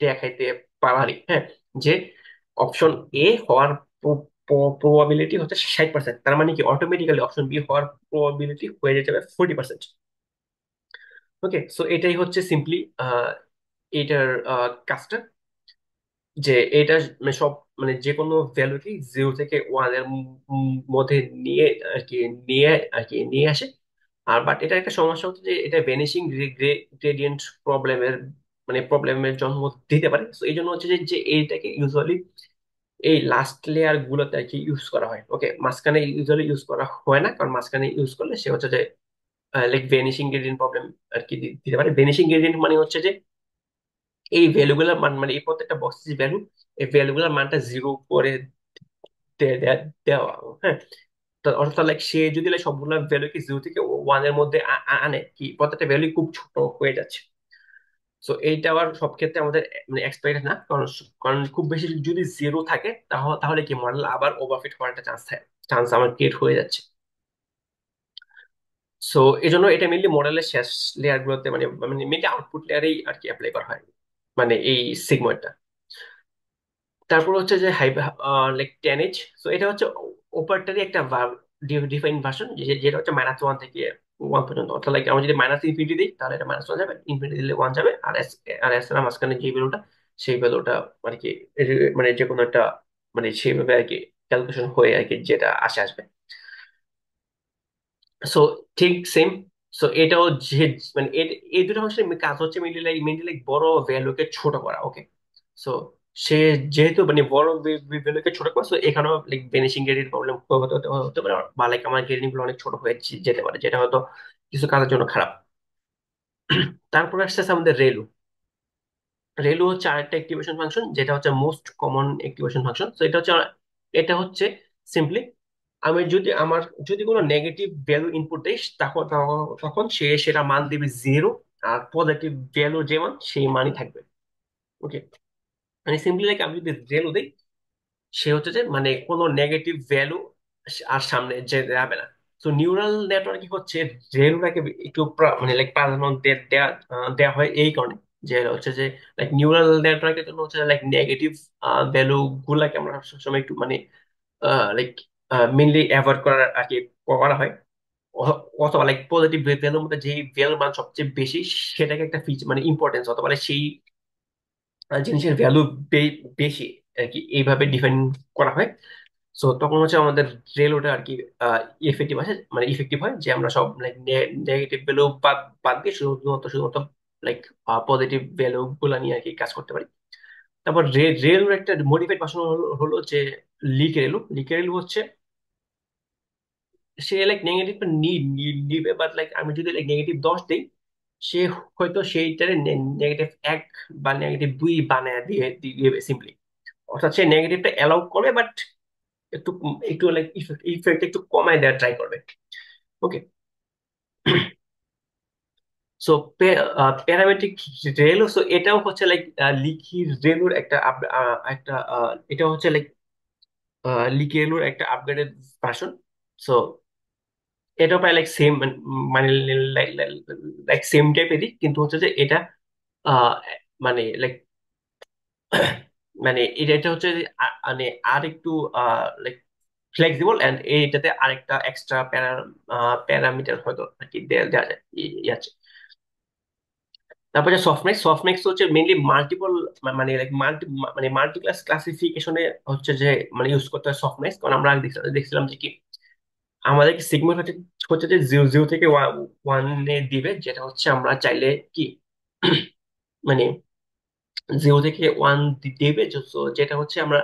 দেখাইতে পারি। হ্যাঁ, যে অপশন এ হওয়ার প্রবাবিলিটি হচ্ছে 60%, তার মানে কি অটোমেটিক্যালি অপশন বি হওয়ার প্রবাবিলিটি হয়ে যাবে 40%। ওকে, সো এটাই হচ্ছে সিম্পলি এটার কাজটা, যে এটা মানে সব মানে যে কোনো ভ্যালুকে 0 থেকে 1 এর মধ্যে নিয়ে আর কি নিয়ে নিয়ে আসে। আর বাট এটা একটা সমস্যা হচ্ছে যে এটা ভ্যানিশিং গ্রেডিয়েন্ট প্রবলেমের প্রবলেমের জন্ম দিতে পারে। তো এই জন্য হচ্ছে যে এইটাকে ইউজুয়ালি এই লাস্ট লেয়ার গুলোতে আর কি ইউজ করা হয়। ওকে, মাঝখানে ইউজুয়ালি ইউজ করা হয় না, কারণ মাঝখানে ইউজ করলে সে হচ্ছে যে লাইক ভ্যানিশিং গ্রেডিয়েন্ট প্রবলেম আর কি দিতে পারে। ভ্যানিশিং গ্রেডিয়েন্ট মানে হচ্ছে যে এই ভ্যালুগুলোর মান, মানে এই প্রত্যেকটা বক্সের যে ভ্যালু, এই ভ্যালুগুলোর মানটা জিরো করে দেওয়া। হ্যাঁ, তো অর্থাৎ লাইক সে যদি like সবগুলো ভ্যালুকে 0 থেকে 1 এর মধ্যে আনে, কি প্রত্যেকটা ভ্যালু খুব ছোট হয়ে যাচ্ছে। তো এইটা আবার সব ক্ষেত্রে আমাদের মানে এক্সপেক্টেড না, কারণ কারণ খুব বেশি যদি জিরো থাকে, তাহলে তাহলে কি মডেল আবার ওভারফিট হওয়ার একটা চান্স আমার ক্রিয়েট হয়ে যাচ্ছে। সো এই জন্য এটা মেনলি মডেলের শেষ লেয়ার গুলোতে, মানে মানে মেনলি আউটপুট লেয়ারেই আর কি অ্যাপ্লাই করা হয়, মানে এই সিগময়েডটা। তারপর হচ্ছে যে হাই লাইক 10H। তো এটা হচ্ছে ওপারটারই একটা ডিফাইন ভার্সন, যেটা হচ্ছে -1 থেকে 1 পর্যন্ত। অর্থাৎ like আমরা যদি -ইনফিনিটি দিই, তাহলে এটা -1 যাবে, ইনফিনিটি দিলে 1 যাবে, আর এস এর মাঝখানে যে ভ্যালুটা, সেই ভ্যালুটা আর কি মানে যে কোনো একটা মানে সেইভাবে আর কি ক্যালকুলেশন হয়ে আর কি যেটা আসবে। সো ঠিক সেম। সো এটাও যে মানে এই দুটো ফাংশনের কাজ হচ্ছে মেনলি লাইক বড় ভ্যালুকে ছোট করা। ওকে, সো সে যেহেতু মানে বড় ভ্যালুকে ছোট করা, সো এখানেও লাইক ভ্যানিশিং গ্রেডিয়েন্ট প্রবলেম হতে হতে হতে পারে, বা লাইক আমার গ্রেডিয়েন্ট গুলো অনেক ছোট হয়ে যেতে পারে, যেটা হয়তো কিছু কাজের জন্য খারাপ। তারপর আসছে আমাদের রেলু। রেলু হচ্ছে আরেকটা অ্যাক্টিভেশন ফাংশন, যেটা হচ্ছে মোস্ট কমন অ্যাক্টিভেশন ফাংশন। তো এটা হচ্ছে সিম্পলি আমি যদি যদি কোনো নেগেটিভ ভ্যালু ইনপুট দেই, তখন তখন সে সেটা মান দিবে 0, আর পজিটিভ ভ্যালু যে মান সেই মানই থাকবে। ওকে, মানে সিম্পলি লাইক আমি যদি ভ্যালু দিই, সে হচ্ছে যে মানে কোনো নেগেটিভ ভ্যালু আর সামনে যে যাবে না। তো নিউরাল নেটওয়ার্ক হচ্ছে ভ্যালুটাকে একটু মানে লাইক প্রাধান্য দেয়া দেয়া হয় এই কারণে, যে হচ্ছে যে লাইক নিউরাল নেটওয়ার্কের জন্য হচ্ছে লাইক নেগেটিভ ভ্যালু গুলাকে আমরা সবসময় একটু মানে লাইক মেনলি অ্যাভয়েড করার আর কি করা হয়। অথবা লাইক পজিটিভ ভ্যালুর মধ্যে যে ভ্যালুর মান সবচেয়ে বেশি, সেটাকে একটা ফিচার মানে ইম্পর্টেন্স, অথবা like সেই জিনিসের ভ্যালু বেশি আর কি, এইভাবে ডিফাইন করা হয়। সো তখন হচ্ছে আমাদের রেলোটা আর কি ইফেক্টিভ আছে, মানে ইফেক্টিভ হয়, যে আমরা সব লাইক নেগেটিভ ভ্যালু বাদ বাদ দিয়ে শুধুমাত্র লাইক পজিটিভ ভ্যালু গুলা নিয়ে আর কি কাজ করতে পারি। তারপর রেলোর একটা মডিফাইড ভার্সন হলো যে লিকে রেলু হচ্ছে সে লাইক নেগেটিভ নিবে, বাট লাইক আমি যদি লাইক -10 দিই, সে হয়তো সেইটারে -1 বা -2 বানায় দিবে সিম্পলি। অর্থাৎ সে নেগেটিভটা অ্যালাউ করবে, বাট একটু একটু লাইক ইফেক্ট একটু কমায় দেওয়ার ট্রাই করবে। ওকে, সো প্যারামেট্রিক রেলো, সো এটাও হচ্ছে লাইক লিকি রেলোর একটা একটা এটা হচ্ছে লাইক লিকি রেলোর একটা আপগ্রেডেড ভার্সন। সো এটাও প্রায় লাইক সেম, মানে লাইক সেম টাইপেরই, কিন্তু হচ্ছে যে এটা আহ, মানে লাইক মানে এটা হচ্ছে যে মানে আর একটু লাইক ফ্লেক্সিবল, এন্ড এইটাতে আরেকটা এক্সট্রা প্যারামিটার হয়তো আর কি দেওয়া যায়, আছে। তারপর যে সফটম্যাক্স, সফটম্যাক্স হচ্ছে মেইনলি মাল্টিপল, মানে লাইক মানে মাল্টি ক্লাস ক্লাসিফিকেশনে হচ্ছে যে মানে ইউজ করতে হয় সফটম্যাক্স। কারণ আমরা আগে দেখছিলাম যে কি আমাদের সিগমা হচ্ছে হচ্ছে যে জিরো জিরো থেকে ওয়ানে দিবে, যেটা হচ্ছে আমরা চাইলে কি মানে জিরো থেকে ওয়ান দিবে। যেটা হচ্ছে আমরা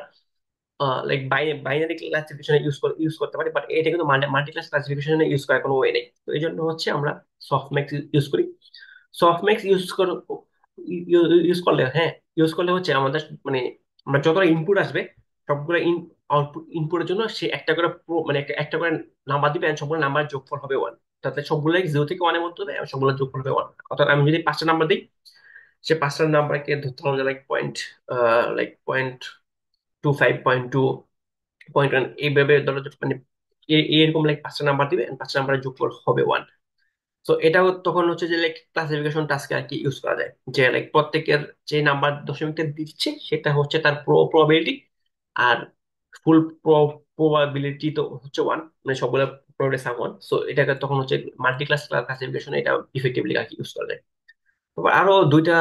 লাইক বাইনারি ক্লাসিফিকেশনে ইউজ করতে পারি, বাট এটা কিন্তু মাল্টি ক্লাস ক্লাসিফিকেশনে ইউজ করার কোনো ওয়ে নেই। তো এই জন্য হচ্ছে আমরা সফটম্যাক্স ইউজ করি। সফটম্যাক্স ইউজ করলে, হ্যাঁ, ইউজ করলে হচ্ছে আমাদের মানে আমরা যতটা ইনপুট আসবে সবগুলো আউটপুট ইনপুটের জন্য সে একটা করে মানে একটা করে নাম্বার দিবে, and সবগুলো নাম্বার যোগফল হবে ওয়ান। তাতে সবগুলো জিরো থেকে ওয়ানের মধ্যে হবে, আর সবগুলো যোগফল হবে ওয়ান। অর্থাৎ আমি যদি পাঁচটা নাম্বার দিই, সে পাঁচটা নাম্বারকে ধরতে হবে লাইক পয়েন্ট, পয়েন্ট 25, পয়েন্ট 1 এইভাবে ধরো মানে এরকম লাইক পাঁচটা নাম্বার দিবে, and পাঁচটা নাম্বারের যোগফল হবে ওয়ান। তো এটাও তখন হচ্ছে যে লাইক ক্লাসিফিকেশন টাস্কে আর কি ইউজ করা যায়, যে লাইক প্রত্যেকের যে নাম্বার দশমিকটা দিচ্ছে সেটা হচ্ছে তার প্রবাবিলিটি, আর ফুল প্রবাবিলিটি তো হচ্ছে ওয়ান, মানে সবগুলো প্রবাবিলিটি সাম ওয়ান। সো এটাকে তখন হচ্ছে মাল্টি ক্লাস ক্লাসিফিকেশন এটা ইফেক্টিভলি আর কি ইউজ করা যায়। তারপর আরো দুইটা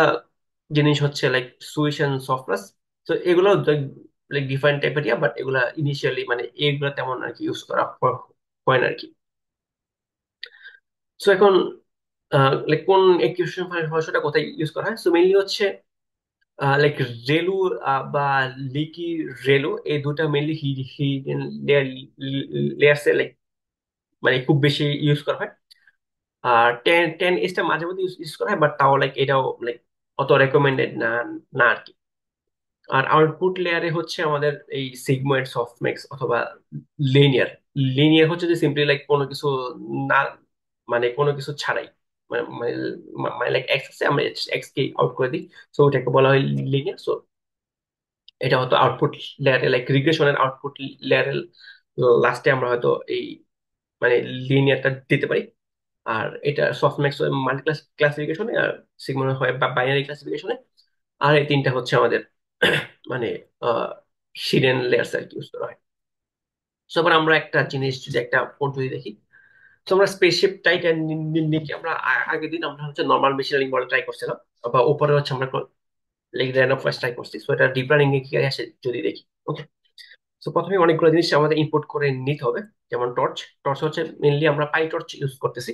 জিনিস হচ্ছে লাইক সুইস এন্ড সফটওয়্যার। তো এগুলো লাইক ডিফারেন্ট টাইপের ইয়া, বাট এগুলা ইনিশিয়ালি মানে এগুলো তেমন আর কি ইউজ করা হয় না আর কি। সো এখন লাইক কোন এক্সিকিউশন ভাষাটা কোথায় ইউজ করা হয়, সো মেইনলি হচ্ছে লাইক রেলু বা লিকি রেলু, এই দুটা মেইনলি হিডেন লেয়ার্সে লাইক মানে খুব বেশি ইউজ করা হয়। আর টেন টেন এসটা মাঝে মধ্যে ইউজ করা হয়, বাট তাও লাইক এটাও লাইক অত রেকমেন্ডেড না, না আর কি। আর আউটপুট লেয়ারে হচ্ছে আমাদের এই সিগময়েড, সফটম্যাক্স অথবা লিনিয়ার। লিনিয়ার হচ্ছে যে সিম্পলি লাইক কোনো কিছু না, মানে কোনো কিছু ছাড়াই, মানে মানে লাইক এক্স আছে, আমরা এক্স কে আউট করে দিই, সো ওটাকে বলা হয় লিনিয়ার। সো এটা হয়তো আউটপুট লেয়ারে লাইক রিগ্রেশনের আউটপুট লেয়ারের লাস্টে আমরা হয়তো এই মানে লিনিয়ারটা দিতে পারি। আর এটা সফটম্যাক্স মাল্টি ক্লাস ক্লাসিফিকেশনে, আর সিগময়েড হয় বাইনারি ক্লাসিফিকেশনে। আর এই তিনটা হচ্ছে আমাদের মানে হিডেন লেয়ার্স আর কি ইউজ করা হয়। তো এবার আমরা একটা জিনিস যদি একটা পদ্ধতি দেখি, তো আমরা স্পেসশিপ টাইটান নিয়ে আমরা আগের দিন আমরা হচ্ছে normal machine learning model try করছিলাম, বা উপরে হচ্ছে আমরা লাইক র্যান্ডম ফরেস্ট ট্রাই করছি। সো এটা ডিপ লার্নিং এ কি আসে যদি দেখি। ওকে, তো প্রথমে অনেকগুলো জিনিস আমাদের ইনপুট করে নিতে হবে। যেমন টর্চ, টর্চ হচ্ছে মেনলি আমরা পাই টর্চ ইউজ করতেছি।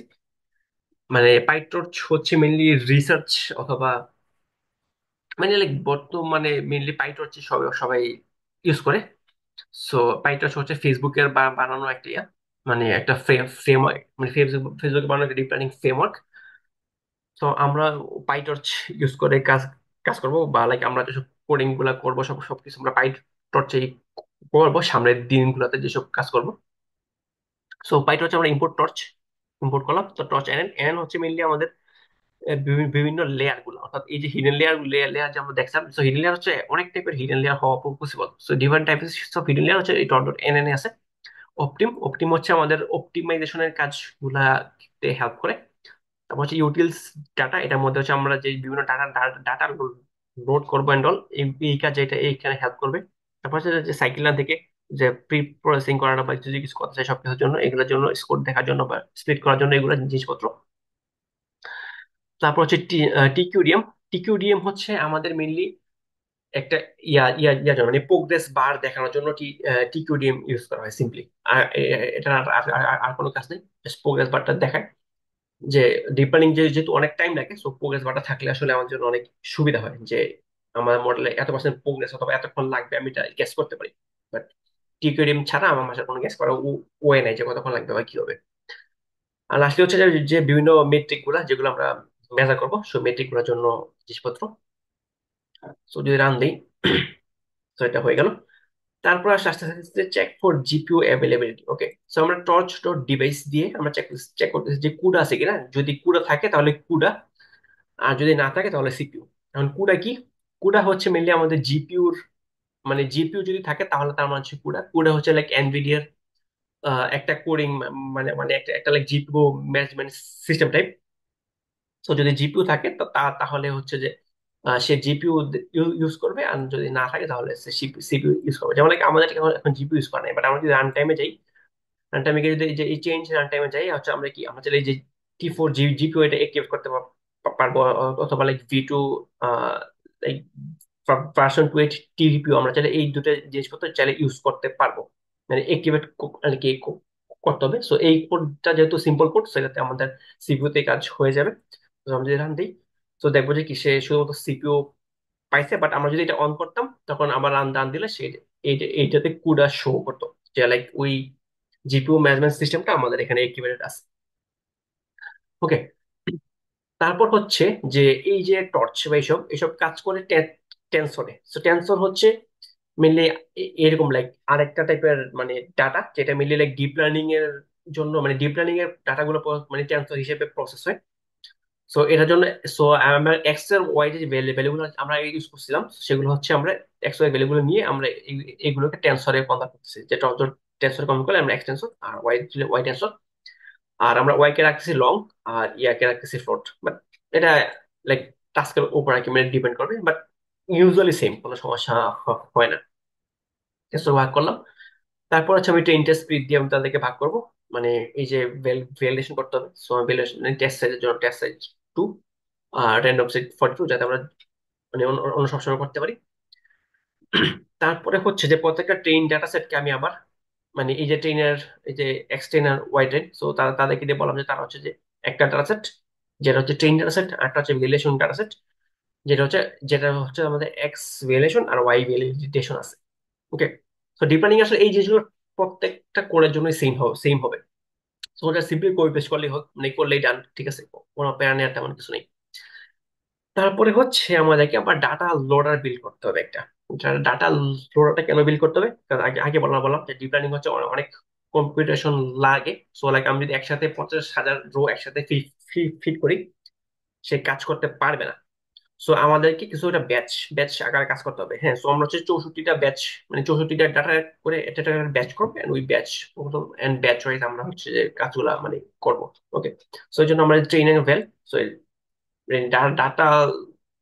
মানে পাই টর্চ হচ্ছে মেনলি রিসার্চ অথবা মানে লাইক বর্তমানে মেনলি পাই টর্চ সবাই সবাই ইউজ করে। সো পাইটর্চ হচ্ছে ফেসবুকের বানানো একটা ইয়া, মানে একটা ফ্রেমওয়ার্ক, মানে ফেসবুকে বানানো একটা ডিপ লার্নিং ফ্রেমওয়ার্ক। তো আমরা পাইটর্চ ইউজ করে কাজ কাজ করবো, বা লাইক আমরা যেসব কোডিং গুলা করবো সবকিছু আমরা পাইটর্চেই করবো সামনের দিনগুলোতে যেসব কাজ করবো। সো পাইটর্চ আমরা ইম্পোর্ট করলাম। তো টর্চ এন এন হচ্ছে মেনলি আমাদের বিভিন্ন লেয়ার গুলো, অর্থাৎ এই যে হিডেন লেয়ার লেয়ার যে আমরা দেখলাম। সো হিডেন লেয়ার হচ্ছে অনেক টাইপের হিডেন লেয়ার হওয়া পসিবল। সো ডিফারেন্ট টাইপের সব হিডেন লেয়ার হচ্ছে এই ডট এন এন আছে। অপটিম হচ্ছে আমাদের অপটিমাইজেশনের কাজগুলাতে হেল্প করে। তারপর হচ্ছে ইউটিলস ডাটা, এটার মধ্যে হচ্ছে আমরা যে বিভিন্ন ডাটা ডাটা লোড করবো এন্ড অল, এই কাজে এটা এইখানে হেল্প করবে। তারপর হচ্ছে যে সাইকেল থেকে যে প্রি প্রসেসিং করানো বা যদি কিছু করতে চাই সবকিছুর জন্য, এগুলোর জন্য স্কোর দেখার জন্য বা স্প্লিট করার জন্য এগুলো জিনিসপত্র। তারপর হচ্ছে টিকিউডিএম। টিকিউডিএম হচ্ছে আমাদের মেনলি একটা ইয়ার জন্য মানে প্রোগ্রেস বার দেখানোর জন্য টিকিউডিএম ইউজ করা হয় সিম্পলি। আর এটা আর কোনো কাজ নেই, জাস্ট প্রোগ্রেস বারটা দেখায় যে ডিপ লার্নিং যেহেতু অনেক টাইম লাগে, সো প্রোগ্রেস বারটা থাকলে আসলে আমার জন্য অনেক সুবিধা হয়, যে আমার মডেলে এত পার্সেন্ট প্রোগ্রেস অথবা এতক্ষণ লাগবে আমি এটা গেস করতে পারি। বাট টিকিউডিএম ছাড়া আমার মাসে কোনো গেস করা ওয়ে নাই যে কতক্ষণ লাগবে বা কি হবে। আর লাস্টলি হচ্ছে যে যে বিভিন্ন মেট্রিক গুলা যেগুলো আমরা মেজার করবো, সো মেট্রিক গুলোর জন্য জিনিসপত্র। সো যদি রান দিই, তো এটা হয়ে গেল। তারপর আসে আস্তে আস্তে check for GPU availability. Okay, so আমরা টর্চ ডট ডিভাইস দিয়ে আমরা চেক করতেছি যে কুডা আছে কিনা। যদি কুডা থাকে তাহলে কুডা, আর যদি না থাকে তাহলে সিপিইউ। এখন কুডা কি? কুডা হচ্ছে মেনলি আমাদের জিপিইউর, মানে জিপিইউ যদি থাকে তাহলে তার মানে হচ্ছে কুডা। কুডা হচ্ছে লাইক এনভিডিয়ার একটা কোডিং, মানে মানে একটা একটা like GPU management system type. তো যদি জিপিইউ থাকে তো তাহলে হচ্ছে যে সে জিপিইউ ইউজ করবে, আর যদি না থাকে তাহলে সে সিপিইউ ইউজ করবে। যেমন like আমাদের এখন জিপিইউ ইউজ করা নাই, বাট আমরা যদি রান টাইমে যাই, রান টাইমে গিয়ে যদি এই যে এই চেঞ্জ রান টাইমে যাই হচ্ছে আমরা কি আমরা চাইলে এই যে T4 জিপিইউ এটা অ্যাক্টিভেট করতে পারবো, অথবা like V2, like version 2 TDP আমরা চাইলে এই দুটো জিনিসপত্র চাইলে ইউজ করতে পারবো, মানে অ্যাক্টিভেট মানে কি করতে হবে। সো এই কোডটা যেহেতু সিম্পল কোড, সেটাতে আমাদের সিপিইউ তে কাজ হয়ে যাবে। তো আমরা যদি রান দিই, তো দেখবো যে কি সে শুধুমাত্র সিপিইউ পাইছে, বাট আমরা যদি এটা অন করতাম তখন আমার রান রান দিলে সে এইটাতে কুডা শো করতো, যে লাইক ওই জিপিইউ ম্যানেজমেন্ট সিস্টেমটা আমাদের এখানে অ্যাক্টিভেটেড আছে। ওকে। তারপর হচ্ছে যে এই যে টর্চ বা এইসব এসব কাজ করে টেনসরে। সো টেনসর হচ্ছে মেনলি এরকম লাইক আরেকটা টাইপের মানে ডাটা, যেটা মেনলি লাইক ডিপ লার্নিং এর জন্য, মানে ডিপ লার্নিং এর ডাটাগুলো মানে টেনসর হিসেবে প্রসেস হয়। সো এটার জন্য, সো আমরা এক্স এর ওয়াই যে ভ্যালুগুলো আমরা ইউজ করছিলাম, সেগুলো হচ্ছে আমরা এক্স ওয়াই ভ্যালুগুলো নিয়ে আমরা এগুলোকে টেনসরে কনভার্ট করতেছি, যেটা টেনসরে কনভার্ট করলে আমরা এক্স টেনসর, আর ওয়াই ওয়াই টেনসর। আর আমরা ওয়াই কে রাখতেছি লং, আর ইয়াকে রাখতেছি ফ্লোট। বাট এটা লাইক টাস্কের উপর আর কি মানে ডিপেন্ড করবে, বাট ইউজুয়ালি সেম, কোনো সমস্যা হয় না। টেস্ট ভাগ করলাম। তারপর হচ্ছে আমি ট্রেন টেস্ট স্পিড দিয়ে আমি তাদেরকে ভাগ করবো, মানে এই যে ভ্যালিডেশন করতে হবে। সো ভ্যালিডেশন টেস্ট সাইজের জন্য টেস্ট সাইজ 2, আর র্যান্ডম সাইজ 42, যাতে আমরা মানে অন্য অন্য সবসময় করতে পারি। তারপরে হচ্ছে যে প্রত্যেকটা ট্রেন ডাটা সেটকে আমি আবার মানে এই যে ট্রেনের এই যে এক্স ট্রেন আর ওয়াই ট্রেন, সো তাদেরকে দিয়ে বললাম যে তারা হচ্ছে যে একটা ডাটা সেট যেটা হচ্ছে ট্রেন ডাটা সেট, আর একটা হচ্ছে ভ্যালিডেশন ডাটা সেট, যেটা হচ্ছে আমাদের এক্স ভ্যালিডেশন আর ওয়াই ভ্যালিডেশন আছে। ওকে। তো ডিপ লার্নিং আসলে এই জিনিসগুলো প্রত্যেকটা কোডের জন্য সেম হবে। তো ওটা সিম্পলি কপি পেস্ট করলেই হোক, মানে করলেই ডান, ঠিক আছে, কোনো প্যারা নেওয়ার তেমন কিছু নেই। তারপরে হচ্ছে আমাদেরকে আবার ডাটা লোডার বিল্ড করতে হবে একটা। ডাটা লোডারটা কেন বিল্ড করতে হবে, কারণ আগে আগে বললাম যে ডিপ লার্নিং হচ্ছে অনেক কম্পিউটেশন লাগে। সো লাইক আমি যদি একসাথে 50,000 রো একসাথে ফিট করি, সে কাজ করতে পারবে না। সো আমাদেরকে কিছু একটা ব্যাচ ব্যাচ আকারে কাজ করতে হবে। হ্যাঁ, সো আমরা হচ্ছে 64টা ব্যাচ, মানে 64টা ডাটা করে এটা ব্যাচ করবো, এন্ড ওই ব্যাচ এন্ড ব্যাচ ওয়াইজ আমরা হচ্ছে যে কাজগুলা মানে করবো। ওকে। সো এই জন্য আমরা ট্রেনিং ভ্যাল, সো ডাটা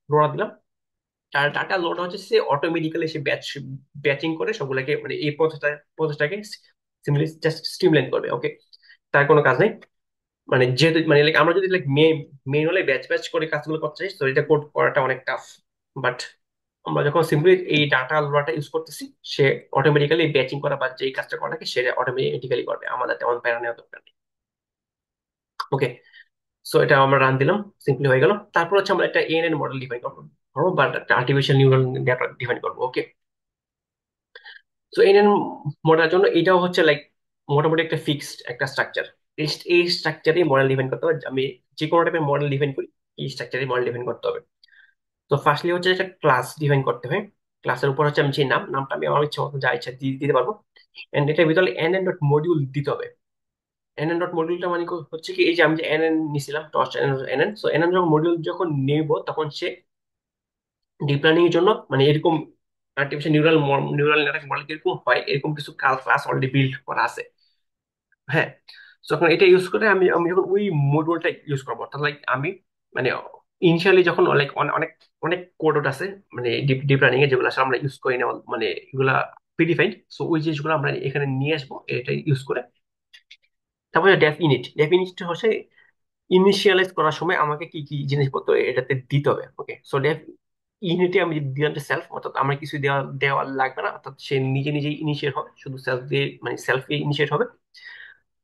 লোড দিলাম। আর ডাটা লোড হচ্ছে সে অটোমেটিক্যালি সে ব্যাচিং করে সবগুলোকে, মানে এই প্রসেসটাকে সিম্পলি জাস্ট স্ট্রিমলাইন করবে। ওকে। তার কোনো কাজ নেই, মানে যেহেতু মানে like আমরা যদি লাইক ম্যানুয়ালি ব্যাচ ব্যাচ করে কাজগুলো করতে চাই, তো এটা কোড করাটা অনেক টাফ। বাট আমরা যখন সিম্পলি এই ডাটা লোডারটা ইউজ করতেছি, সে অটোমেটিক্যালি ব্যাচিং করা বা যেই কাজটা করা থাকে সেটা অটোমেটিক্যালি করবে, আমাদের তেমন প্যারা নেওয়া দরকার নেই। ওকে। সো এটা আমরা রান দিলাম, সিম্পলি হয়ে গেল। তারপর হচ্ছে আমরা একটা এএনএন মডেল ডিফাইন করবো বা একটা আর্টিফিশিয়াল নিউরাল নেটওয়ার্ক ডিফাইন করবো। ওকে। তো এএনএন মডেলের জন্য এটাও হচ্ছে লাইক মোটামুটি একটা ফিক্সড একটা স্ট্রাকচার। এই স্ট্রাকচারে মডেল ডিফাইন করতে হবে। আমি যে কোনো টাইপের মডেল ডিফাইন করি, এই স্ট্রাকচারে মডেল ডিফাইন করতে হবে। তো ফার্স্টলি হচ্ছে একটা ক্লাস ডিফাইন করতে হয়। ক্লাসের উপর হচ্ছে আমি যে নামটা আমি আমার ইচ্ছা মতো যা ইচ্ছা দিতে পারবো। এন্ড এটার ভিতরে এন এন ডট মডিউল দিতে হবে। এন এন ডট মডিউলটা মানে হচ্ছে কি, এই যে আমি যে এন এন নিছিলাম, torch N N N, so N N যখন মডিউল যখন নেব, তখন সে ডিপ লার্নিং এর জন্য মানে এরকম আর্টিফিশিয়াল নিউরাল নেটওয়ার্ক মডেল কিরকম হয়, এরকম কিছু ক্লাস অলরেডি বিল্ড করা আছে। হ্যাঁ। যখন এটা ইউজ করে আমি আমি যখন ওই মডিউলটা ইউজ করবো, অর্থাৎ লাইক আমি মানে ইনিশিয়ালি যখন লাইক অনেক অনেক কোড আছে, মানে ডিপ ডিপ লার্নিং এ যেগুলো আসলে আমরা ইউজ করি না, মানে এগুলা প্রিডিফাইন্ড। সো ওই জিনিসগুলো আমরা এখানে নিয়ে আসবো এটা ইউজ করে। তারপরে ডেফ ইনিট হচ্ছে ইনিশিয়ালাইজ করার সময় আমাকে কি কি জিনিসপত্র এটাতে দিতে হবে। ওকে। সো ইউনিটে আমি দিলাম যে সেলফ, অর্থাৎ আমার কিছু দেওয়া দেওয়া লাগবে না, অর্থাৎ সে নিজে নিজেই ইনিশিয়েট হবে, শুধু সেলফ দিয়ে মানে সেলফ ইনিশিয়েট হবে।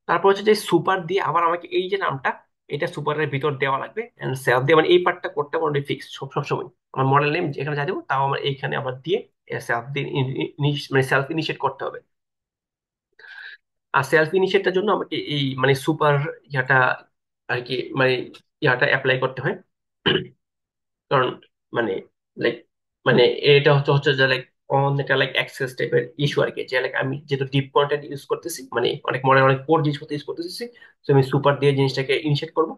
তারপর হচ্ছে যে সুপার দিয়ে আবার আমাকে এই যে নামটা, এটা সুপারের ভিতর দেওয়া লাগবে, এন্ড সেলফ দিয়ে মানে এই পার্টটা করতে পারবো ফিক্স সব সময়। আমার মডেল নেম যেখানে যা দেবো তাও আমার এইখানে আবার দিয়ে সেলফ দিয়ে মানে সেলফ ইনিশিয়েট করতে হবে। আর সেলফ ইনিশিয়েটটার জন্য আমাকে এই মানে সুপার ইয়াটা আর কি মানে ইয়াটা অ্যাপ্লাই করতে হয়। কারণ মানে লাইক মানে এটা হচ্ছে হচ্ছে যে লাইক অনেকটা লাইক অ্যাক্সেস টাইপের ইস্যু আর কি, যে লাইক আমি যেহেতু ডিপ কন্টেন্ট ইউজ করতেছি, মানে অনেক মনে অনেক কোড জিনিসপত্র ইউজ করতেছি, তো আমি সুপার দিয়ে জিনিসটাকে ইনিশিয়েট করবো।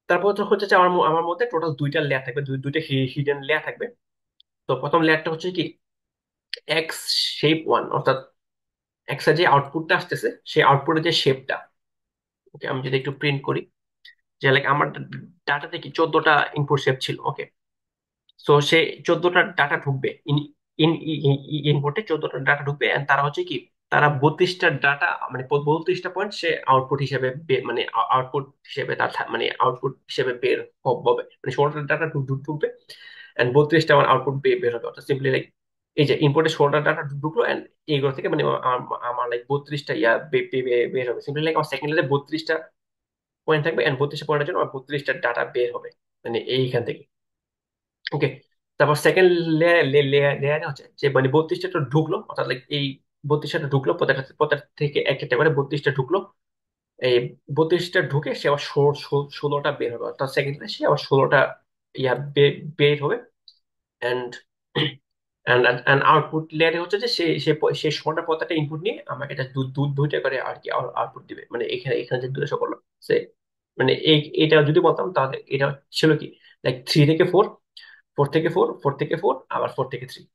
তারপর তো হচ্ছে যে আমার মধ্যে টোটাল দুইটা লেয়ার থাকবে, দুইটা হিডেন লেয়ার থাকবে। তো প্রথম লেয়ারটা হচ্ছে কি এক্স শেপ 1, অর্থাৎ এক্স এর যে আউটপুটটা আসতেছে সেই আউটপুটের যে শেপটা। ওকে। আমি যদি একটু প্রিন্ট করি, যে লাইক আমার ডাটাতে কি 14টা ইনপুট শেপ ছিল। ওকে। সো সে 14টা ডাটা ঢুকবে ইন ইনপুটে 14টা ডাটা ঢুকবে, and তারা হচ্ছে কি তারা 32টা ডাটা মানে 32টা পয়েন্ট সে আউটপুট হিসেবে মানে আউটপুট হিসেবে তার মানে আউটপুট হিসেবে বের হবে, মানে 16টা ডাটা ঢুকবে এন্ড 32টা আমার আউটপুট বের হবে। অর্থাৎ সিম্পলি লাইক এই যে ইনপুটে 16টা ডাটা ঢুকলো এন্ড এইগুলো থেকে মানে আমার লাইক 32টা বের হবে। সিম্পলি লাইক আমার সেকেন্ড লেয়ারে 32টা পয়েন্ট থাকবে এন্ড 32টা পয়েন্টের জন্য আমার 32টা ডাটা বের হবে মানে এইখান থেকে। ওকে, তারপর সেকেন্ড লেয়ারে হচ্ছে যে মানে 32টা তো ঢুকলো, অর্থাৎ লাইক এই 32টা ঢুকলো, প্রত্যেকটা থেকে একটা একটা করে 32টা ঢুকলো। এই 32টা ঢুকে সে আবার 16টা বের হবে, অর্থাৎ সেকেন্ডে সে আবার 16টা ইয়া বের হবে। এন্ড এন্ড আউটপুট লেয়ারে হচ্ছে যে সে 16টা প্রত্যেকটা ইনপুট নিয়ে আমাকে এটা দুইটা করে আর কি আউটপুট দিবে। মানে এখানে এখানে যে দুটো করলো সে মানে এটা যদি বলতাম তাহলে এটা ছিল কি লাইক 3 থেকে 4, 4 থেকে 4, 4 থেকে 4, আবার 4 থেকে 3।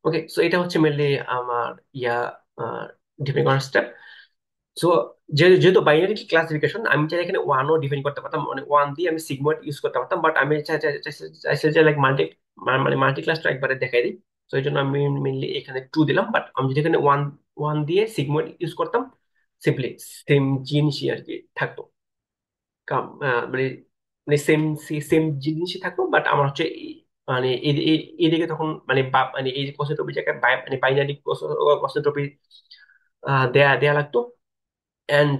ওকে, সো এটা হচ্ছে মেনলি আমার ইয়া ডিফাইন করার স্টেপ। সো যেহেতু বাইনারি ক্লাসিফিকেশন, আমি চাই এখানে ওয়ানও ডিফাইন করতে পারতাম, মানে ওয়ান দিয়ে আমি সিগময়েড ইউজ করতে পারতাম, বাট আমি চাইছি যে লাইক মানে মাল্টি ক্লাসটা একবারে দেখাই দিই। তো এই জন্য আমি মেনলি এখানে টু দিলাম, বাট আমি যদি এখানে ওয়ান ওয়ান দিয়ে সিগময়েড ইউজ করতাম সিম্পলি সেম জিনিসই আর কি থাকতো। মানে মানে সেম সেম জিনিসই থাকতো, বাট আমার হচ্ছে মানে এদিকে তখন মানে মানে এই কসেন্ট্রপি জায়গায় মানে বাইনারি কসেন্ট্রপি দেয়া দেয়া লাগতো। এন্ড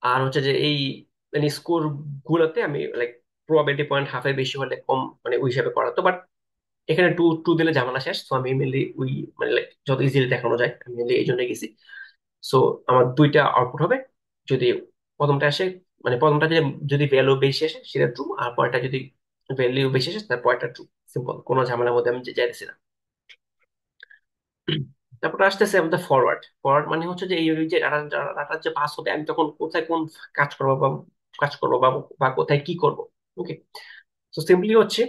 আর হচ্ছে যে এই মানে স্কোর গুলোতে আমি লাইক প্রবাবিলিটি পয়েন্ট হাফের বেশি হলে কম মানে ওই হিসাবে করাতো, বাট এখানে টু টু দিলে ঝামেলা শেষ। তো আমি মেনলি ওই মানে like যত ইজিলি দেখানো যায় আমি মেনলি এই জন্য গেছি। সো আমার দুইটা আউটপুট হবে, যদি প্রথমটা আসে মানে প্রথমটা যদি ভ্যালু বেশি আসে সেটা ট্রু, আর পরেরটা যদি ভ্যালু বেশি আসে তার পরেরটা ট্রু। সিম্পল, কোনো ঝামেলার মধ্যে আমি যাইতেছি না। তারপর আসতেছে আমাদের ফরওয়ার্ড। ফরওয়ার্ড মানে হচ্ছে যে এই যে ডাটা যে পাস হবে আমি তখন কোথায় কোন কাজ করবো বা বা কোথায় কি করব। ওকে, তো সিম্পলি হচ্ছে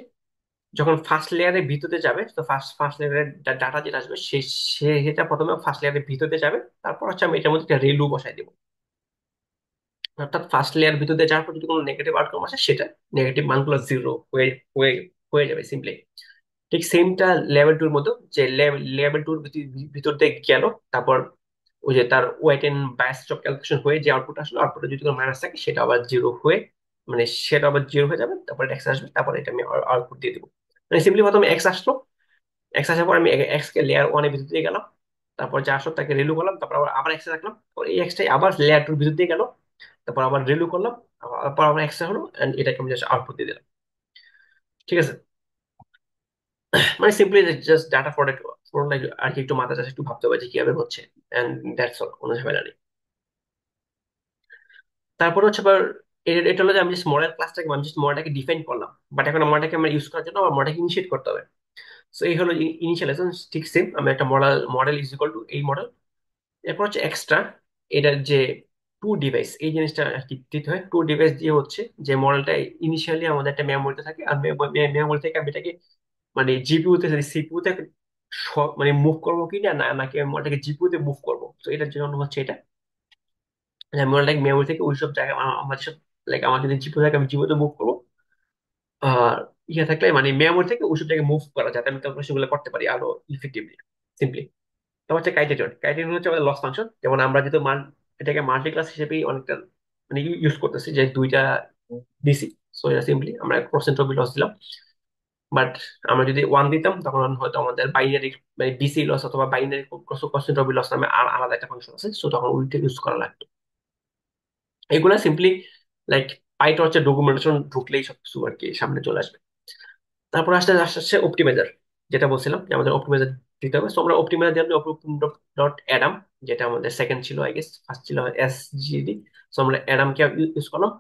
যখন ফার্স্ট লেয়ারের ভিতরে যাবে, তো ফার্স্ট লেয়ারের ডাটা যেটা আসবে সেটা প্রথমে ফার্স্ট লেয়ারের ভিতরে যাবে। তারপর হচ্ছে আমি এটার মধ্যে একটা রেলু বসাই দিব। অর্থাৎ ফার্স্ট লেয়ার ভিতরে যাওয়ার পর যদি কোনো নেগেটিভ আউটকাম আসে সেটা নেগেটিভ মানগুলো জিরো হয়ে হয়ে হয়ে যাবে সিম্পলি। ঠিক সেমটা লেভেল টুর মতো, যে লেভেল টুর ভিতর দিয়ে গেল, তারপর ওই যে তার ওয়েট এন্ড বায়াস সব ক্যালকুলেশন হয়ে যে আউটপুট আসলো, আউটপুটে যদি কোনো মাইনাস থাকে সেটা আবার জিরো হয়ে মানে সেটা আবার জিরো হয়ে যাবে, তারপর এক্স আসবে, তারপর এটা আমি আউটপুট দিয়ে দিব। মানে সিম্পলি প্রথমে এক্স আসলো, এক্স আসার পর আমি এক্স কে লেয়ার ওয়ানের ভিতর দিয়ে গেলাম, তারপর যা আসলো তাকে রিলু করলাম, তারপর আবার আবার এক্স রাখলাম, তারপর এই এক্সটাই আবার লেয়ার টুর ভিতর দিয়ে গেল, তারপর আবার রিলু করলাম, আবার আবার এক্সট্রা হলো এন্ড এটাকে আমি জাস্ট আউটপুট দিয়ে দিলাম। ঠিক আছে, মানে simply just data product product আর কি একটু মাথা চাষে একটু ভাবতে হবে যে কিভাবে হচ্ছে, এন্ড দ্যাটস অল, কোনো ঝামেলা নেই। তারপর হচ্ছে আবার এটা হলো যে আমি জাস্ট মডেল ক্লাসটাকে আমি জাস্ট মডেলটাকে ডিফাইন করলাম, বাট এখন মডেলটাকে আমার ইউজ করার জন্য আমার মডেলকে ইনিশিয়েট করতে হবে। সো এই হলো ইনিশিয়ালাইজেশন। ঠিক সেম, আমি একটা model model is equal to এই মডেল। এরপর হচ্ছে এক্সট্রা, এটার যে টু ডিভাইস এই জিনিসটা আর কি দিতে হয়। টু ডিভাইস দিয়ে হচ্ছে যে মডেলটা ইনিশিয়ালি আমাদের একটা মেমোরিতে থাকে, আর মেমোরি থেকে আমি এটাকে মানে জিপিইউ তে সিপিইউ তে মানে মুভ করবো কি না নাকি আমি ওটাকে জিপিইউ তে মুভ করবো। তো এটার জন্য হচ্ছে এটা যে আমি ওটাকে মেমোরি থেকে ওইসব জায়গায় আমার সব লাইক আমার যদি জিপিইউ থাকে আমি জিপিইউ তে মুভ করবো। আর ইয়ে থাকলে মানে মেমোরি থেকে ওইসব জায়গায় মুভ করা যাতে আমি ক্যালকুলেশন গুলো করতে পারি আরো ইফেক্টিভলি সিম্পলি। তারপর হচ্ছে ক্রাইটেরিয়ন। ক্রাইটেরিয়ন হচ্ছে আমাদের লস ফাংশন। যেমন আমরা যেহেতু এটাকে মাল্টি ক্লাস হিসেবেই অনেকটা মানে ইউজ করতেছি যে দুইটা দিছি। সো এটা সিম্পলি আমরা পার্সেন্ট অফ লস দিলাম। বাট আমরা যদি ওয়ান দিতাম তখন হয়তো আমাদের বাইনারি মানে বিসি লস অথবা বাইনারি পার্সেন্ট অফ লস নামে আলাদা একটা ফাংশন আছে, সো তখন ওইটা ইউজ করা লাগতো। এগুলা সিম্পলি লাইক পাইটর্চের ডকুমেন্টেশন ঢুকলেই সবকিছু আর কি সামনে চলে আসবে। তারপর আস্তে আস্তে আস্তে অপটিমাইজার, যেটা বলছিলাম যে আমাদের অপটিমাইজার দিতে হবে। সো আমরা অপটিমাইজার দিলাম ডট অ্যাডাম, যেটা আমাদের সেকেন্ড ছিল আই গেস, ফার্স্ট ছিল এসজিডি। সো আমরা অ্যাডামকে ইউজ করলাম।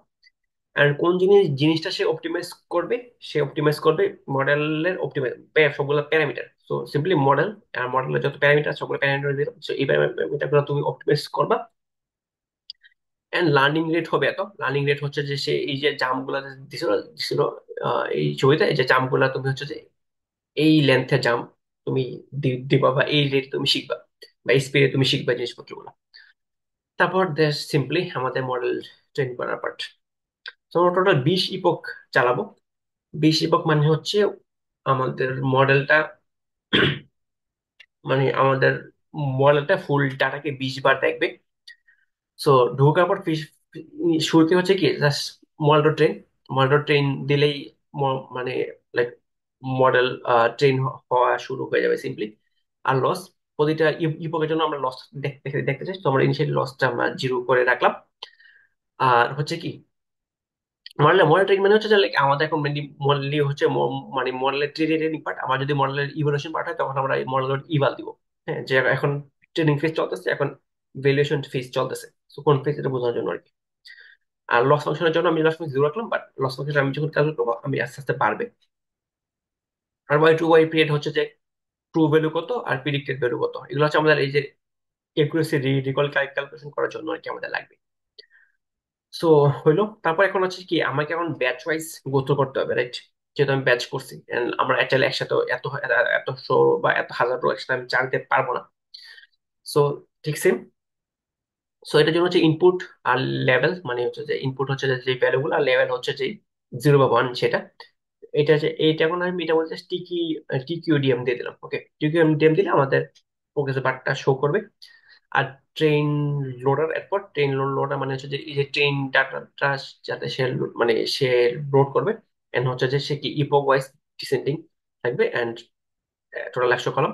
এন্ড কোন জিনিসটা সে অপটিমাইজ করবে, সে অপটিমাইজ করবে মডেলের অপটিমাইজ সবগুলো প্যারামিটার। সো সিম্পলি মডেল আর মডেলের যত প্যারামিটার সবগুলো প্যারামিটার দিলাম। সো এই প্যারামিটার গুলো তুমি অপটিমাইজ করবা। এন্ড লার্নিং রেট হবে এত। লার্নিং রেট হচ্ছে যে সে এই যে জাম্প গুলা দিছিল দিছিল এই ছবিতে, এই যে জাম্প গুলা তুমি হচ্ছে যে এই লেন্থের জাম্প তুমি দিবা, বা এই রেট তুমি শিখবা, বা এই স্পিডে তুমি শিখবা জিনিসপত্রগুলো। তারপর দেশ সিম্পলি আমাদের মডেল ট্রেন করার পার্ট। তো আমরা টোটাল 20 ইপক চালাবো। 20 ইপক মানে হচ্ছে আমাদের মডেলটা মানে আমাদের মডেলটা ফুল ডাটাকে 20 বার দেখবে। সো ঢোকার পর শুরুতে হচ্ছে কি জাস্ট মডেল ট্রেন দিলেই মানে লাইক মডেল ট্রেন হওয়া শুরু হয়ে যাবে সিম্পলি। আর লস, প্রতিটা ইপকের জন্য আমরা লস দেখতে দেখতে চাই, তো আমরা ইনিশিয়ালি লসটা আমরা 0 করে রাখলাম। আর হচ্ছে কি মডেল ট্রেন মানে হচ্ছে যে like আমাদের এখন মডেল হচ্ছে মানে মডেলের ট্রেনিং পার্ট। আমার যদি মডেলের ইভালুয়েশন পার্ট হয় তখন আমরা এই মডেলের ইভাল দিব। হ্যাঁ, যে এখন ট্রেনিং ফেজ চলতেছে, এখন ভ্যালুয়েশন ফেজ চলতেছে। তো কোন ফেজ এটা বোঝার জন্য আর কি। আর লস ফাংশনের জন্য আমি লস ফাংশন 0 রাখলাম, বাট লস ফাংশন আমি যখন ক্যালকুলেট করবো আমি আস্তে আস্তে বাড়বে। আর ওয়াই পিরিয়ড হচ্ছে যে ট্রু ভ্যালু কত আর প্রিডিক্টেড ভ্যালু কত, এগুলো হচ্ছে আমাদের এই যে একুরেসি রিকল ক্যালকুলেশন করার জন্য আর কি আমাদের লাগবে। সো হইলো, তারপর এখন হচ্ছে কি আমাকে এখন ব্যাচ ওয়াইজ গোত্র করতে হবে, রাইট? যেহেতু আমি ব্যাচ করছি and আমরা চাইলে একসাথে এত শো বা এত হাজার রো একসাথে আমি জানতে পারবো না। সো ঠিক সেম। সো এটার জন্য হচ্ছে ইনপুট আর লেভেল, মানে হচ্ছে যে ইনপুট হচ্ছে যে ভ্যালুগুলো আর লেভেল হচ্ছে যে 0 বা 1 সেটা। এটা হচ্ছে এইটা, এখন আমি এটা বলতে টিকিউডিএম দিয়ে দিলাম। ওকে, টিকিউডিএম দিলে আমাদের প্রোগ্রেস বারটা শো করবে। আর ট্রেন লোডার, এরপর ট্রেন লোডার মানে হচ্ছে যে এই যে ট্রেন ডাটাটা যাতে সে মানে সে লোড করবে, এন্ড হচ্ছে যে সে কি ইপক ওয়াইজ ডিসেন্ডিং থাকবে, এন্ড টোটাল 100 কলাম।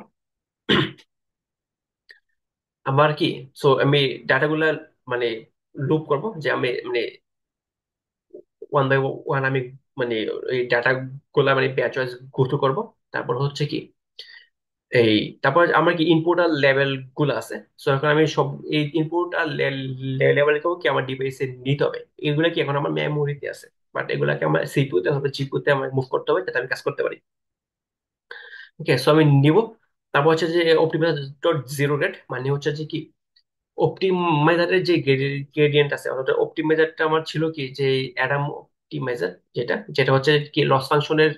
আবার কি, সো আমি ডাটাগুলা মানে লুপ করব, যে আমি মানে 1 বাই 1 আমি মানে এই ডাটা গুলা মানে ব্যাচ ওয়াইজ গোথ্রু করব। তারপর হচ্ছে কি এই তারপর আমার কি ইনপুট আর লেভেল গুলো আছে। সো এখন আমি সব এই ইনপুট আর লেভেলকেও কি আমার ডিভাইসে নিতে হবে। এগুলো কি এখন আমার মেমোরিতে আছে, বাট এগুলাকে আমার সিপিইউ তে অথবা জিপিইউ তে আমার মুভ করতে হবে যাতে আমি কাজ করতে পারি। ওকে, সো আমি নিব। তারপর হচ্ছে যে অপটিমাইজার ডট জিরো রেট, মানে হচ্ছে যে কি অপটিমাইজারের যে গ্রেডিয়েন্ট আছে, অর্থাৎ অপটিমাইজারটা আমার ছিল কি যে অ্যাডাম অপটিমাইজার, যেটা যেটা হচ্ছে কি লস ফাংশনের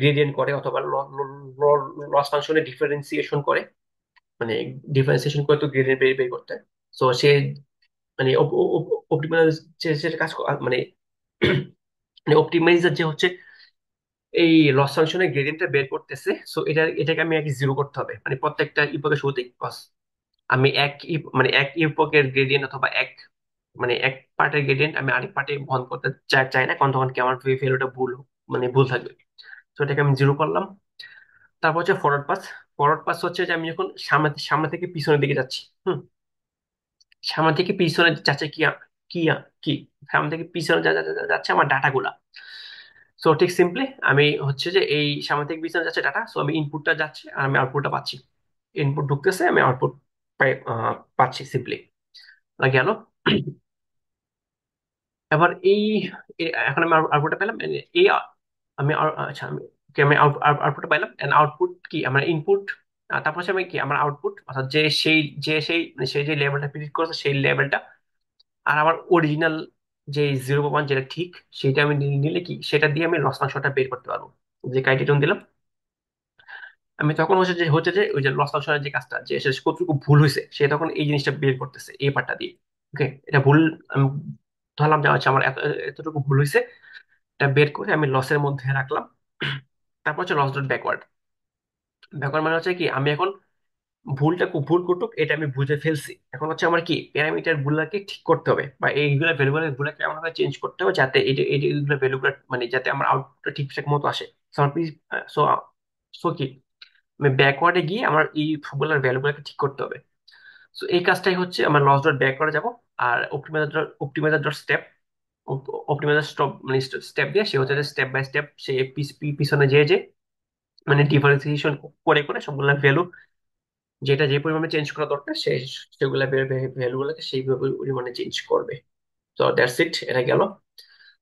গ্রেডিয়েন্ট করে, অথবা লস ফাংশনের ডিফারেন্সিয়েশন করে। মানে ডিফারেন্সিয়েশন করে তো গ্রেডিয়েন্ট বের বের করতে হয়। সো সে মানে অপটিমাইজার যে সেটা কাজ মানে মানে অপটিমাইজার যে হচ্ছে এই লস ফাংশনের গ্রেডিয়েন্টটা বের করতেছে। সো এটাকে আমি আগে 0 করতে হবে, মানে প্রত্যেকটা ইপকের শুরুতেই বাস আমি মানে এক ইপকের গ্রেডিয়েন্ট অথবা মানে এক পার্টের গ্রেডিয়েন্ট আমি আরেক পার্টে বহন করতে চাই না, কারণ তখন কি আমার ভ্যালুটা মানে ভুল থাকবে। তো এটাকে আমি 0 করলাম। তারপর হচ্ছে ফরওয়ার্ড পাস হচ্ছে যে আমি যখন সামনে থেকে পিছনের দিকে যাচ্ছি। হুম, সামনে থেকে পিছনে যাচ্ছে কি কি সামনে থেকে পিছনে যাচ্ছে আমার ডাটাগুলা। সো ঠিক সিম্পলি আমি হচ্ছে যে এই সামনে থেকে পিছনে যাচ্ছে ডাটা, সো আমি ইনপুটটা যাচ্ছে আর আমি আউটপুটটা পাচ্ছি। ইনপুট ঢুকতেছে, আমি আউটপুট পাচ্ছি সিম্পলি গেল। এবার এখন আমি আউটপুটটা পেলাম। এই আমি আচ্ছা আমি আমি আউটপুটটা পাইলাম, এন্ড আউটপুট কি আমার ইনপুট। তারপর হচ্ছে আমি কি আমার আউটপুট, অর্থাৎ মানে সেই যে লেভেলটা প্রিডিক্ট করেছে সেই লেভেলটা, আর আমার অরিজিনাল যে 0 বা 1 যেটা ঠিক সেটা আমি নিলে কি সেটা দিয়ে আমি লস ফাংশনটা বের করতে পারবো। যে ক্রাইটেরিয়ন দিলাম আমি, তখন হচ্ছে যে ওই যে লস ফাংশনের যে কাজটা, যে সে কতটুকু ভুল হয়েছে সে তখন এই জিনিসটা বের করতেছে এই পার্টটা দিয়ে। ওকে, এটা ভুল আমি ধরলাম যে আচ্ছা আমার এতটুকু ভুল হয়েছে, এটা বের করে আমি লসের মধ্যে রাখলাম। তারপর হচ্ছে লস ডট ব্যাকওয়ার্ড। ব্যাকওয়ার্ড মানে হচ্ছে কি আমি এখন ভুল করতুক এটা আমি বুঝে ফেলছি, এখন হচ্ছে আমার কি প্যারামিটার গুলাকে ঠিক করতে হবে, বা এইগুলা ভ্যালুগুলো গুলাকে এমন ভাবে চেঞ্জ করতে হবে যাতে এইগুলো ভ্যালুগুলো মানে যাতে আমার আউটপুটটা ঠিকঠাক মতো আসে। সো সো কি আমি ব্যাকওয়ার্ডে গিয়ে আমার এই সবগুলোর ভ্যালুগুলোকে ঠিক করতে হবে। সো এই কাজটাই হচ্ছে আমার লস ডট ব্যাকওয়ার্ডে যাব। আর optimizer dot step, optimizer stop মানে স্টেপ দিয়ে সে হচ্ছে স্টেপ বাই স্টেপ সে পিছনে যে মানে ডিফারেন্সিয়েশন করে করে সবগুলা ভ্যালু যেটা যে পরিমাণে চেঞ্জ করা দরকার সেগুলা ভ্যালুগুলোকে সেইভাবে পরিমাণে চেঞ্জ করবে। তো দ্যাটস ইট, এটা গেল।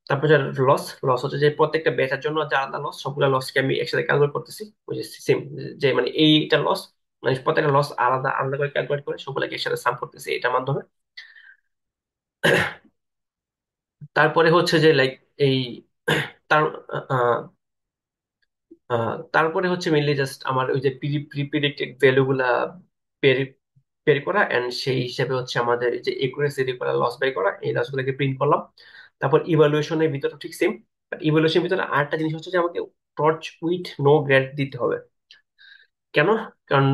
তারপর লস লস হচ্ছে যে প্রত্যেকটা ব্যাচের জন্য যে আলাদা লস, সবগুলা লসকে আমি একসাথে ক্যালকুলেট করতেছি, ওই যে সেম, যে মানে এইটা লস মানে প্রত্যেকটা লস আলাদা আলাদা করে ক্যালকুলেট করে সবগুলাকে একসাথে সাম করতেছি এটার মাধ্যমে। তারপরে হচ্ছে যে লাইক এই তার তারপরে হচ্ছে মেনলি জাস্ট আমার ওই যে প্রিডিক্টেড ভ্যালু গুলা বের বের করা, এন্ড সেই হিসাবে হচ্ছে আমাদের এই যে একুরেসি করা, লস বাই করা, এই লস গুলোকে প্রিন্ট করলাম। তারপর ইভালুয়েশনের ভিতরে ঠিক সেম। ইভালুয়েশনের ভিতরে আরেকটা জিনিস হচ্ছে যে আমাকে টর্চ উইথ নো গ্রেড দিতে হবে। কেন? কারণ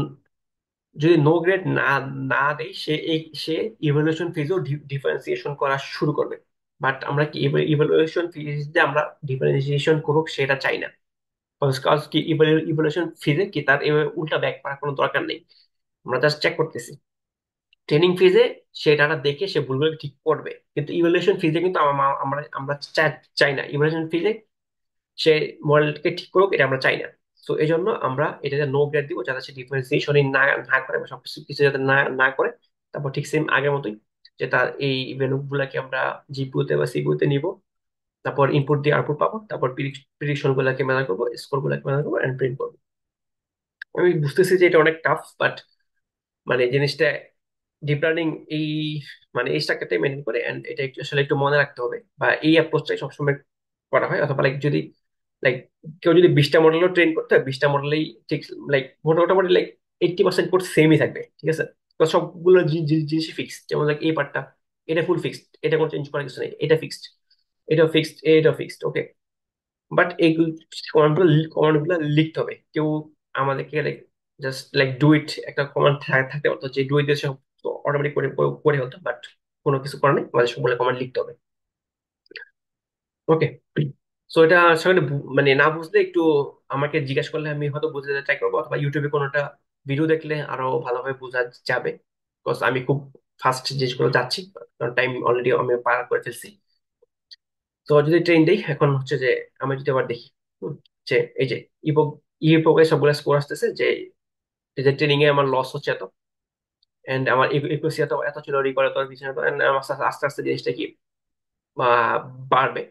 যদি নো গ্রেড না না দেয়, সে ইভ্যালুয়েশন ফেজেও ডিফারেন্সিয়েশন করা শুরু করবে। বাট আমরা কি ইভ্যালুয়েশন ফেজ দিয়ে আমরা ডিফারেন্সিয়েশন করুক সেটা চাই না। কজ কি ইভ্যালুয়েশন ফেজে কি তার এভাবে উল্টা ব্যাক করার কোনো দরকার নেই। আমরা জাস্ট চেক করতেছি। ট্রেনিং ফেজে সে ডাটা দেখে সে ভুলগুলো ঠিক করবে, কিন্তু ইভ্যালুয়েশন ফেজে কিন্তু আমরা আমরা চাই না ইভ্যালুয়েশন ফেজে সে মডেলকে ঠিক করুক, এটা আমরা চাই না। তো এই জন্য আমরা এটাতে নো গ্রেড দিব, যাতে সে ডিফারেন্সিয়েশনই না না করে বা সবকিছু কিছু যাতে না না করে। তারপর ঠিক সেম আগের মতোই, যে তার এই ভ্যালু গুলাকে আমরা জিপিইউ তে বা সিপিইউ তে নিব। তারপর ইনপুট দিয়ে আউটপুট পাবো, তারপর প্রিডিকশন গুলাকে ম্যানেজ করবো, স্কোর গুলাকে ম্যানেজ করবো এন্ড প্রিন্ট করবো। আমি বুঝতেছি যে এটা অনেক টাফ, বাট মানে জিনিসটা ডিপ লার্নিং এই মানে এই স্ট্রাকচারটাই মেনটেন করে, এন্ড এটা একটু আসলে একটু মনে রাখতে হবে, বা এই অ্যাপ্রোচটাই সবসময় করা হয়। অথবা লাইক যদি লাইক কেউ যদি 20টা মডেলও ট্রেন করতে হয়, 20টা মডেলেই ঠিক লাইক মোটামুটি লাইক 80% কোড সেমই থাকবে, ঠিক আছে। তো সবগুলো জিনিসই ফিক্সড, যেমন লাইক এই পার্টটা এটা ফুল ফিক্সড, এটা কোনো চেঞ্জ করার কিছু নেই, এটা ফিক্সড, এটাও ফিক্সড, এটাও ফিক্সড, ওকে। বাট এইগুলো কমান্ড গুলো লিখতে হবে। কেউ আমাদেরকে like just like do it একটা কমান্ড থাকতে পারতো, যে ডু ইট দিয়ে সব অটোমেটিক করে করে হতো, বাট কোনো কিছু করার নেই, আমাদের সবগুলো কমান্ড লিখতে হবে, ওকে। সো এটা আসলে মানে না বুঝলে একটু আমাকে জিজ্ঞাসা করলে আমি হয়তো বুঝতে ট্রাই করবো, অথবা ইউটিউবে কোনোটা ভিডিও দেখলে আরো ভালোভাবে বোঝা যাবে। বিকজ আমি খুব ফাস্ট জিনিসগুলো যাচ্ছি, কারণ টাইম অলরেডি আমি পার করে ফেলছি। তো যদি ট্রেন দেই এখন হচ্ছে যে, আমি যদি আবার দেখি, হুম, যে এই যে ইপক ইপকে সবগুলো স্কোর আসতেছে, যে এই যে ট্রেনিং এ আমার লস হচ্ছে এত, এন্ড আমার একুয়েসি এত এত ছিল, রিকল এত পিছনে এত, and আমার আস্তে আস্তে আস্তে জিনিসটা কি বাড়বে,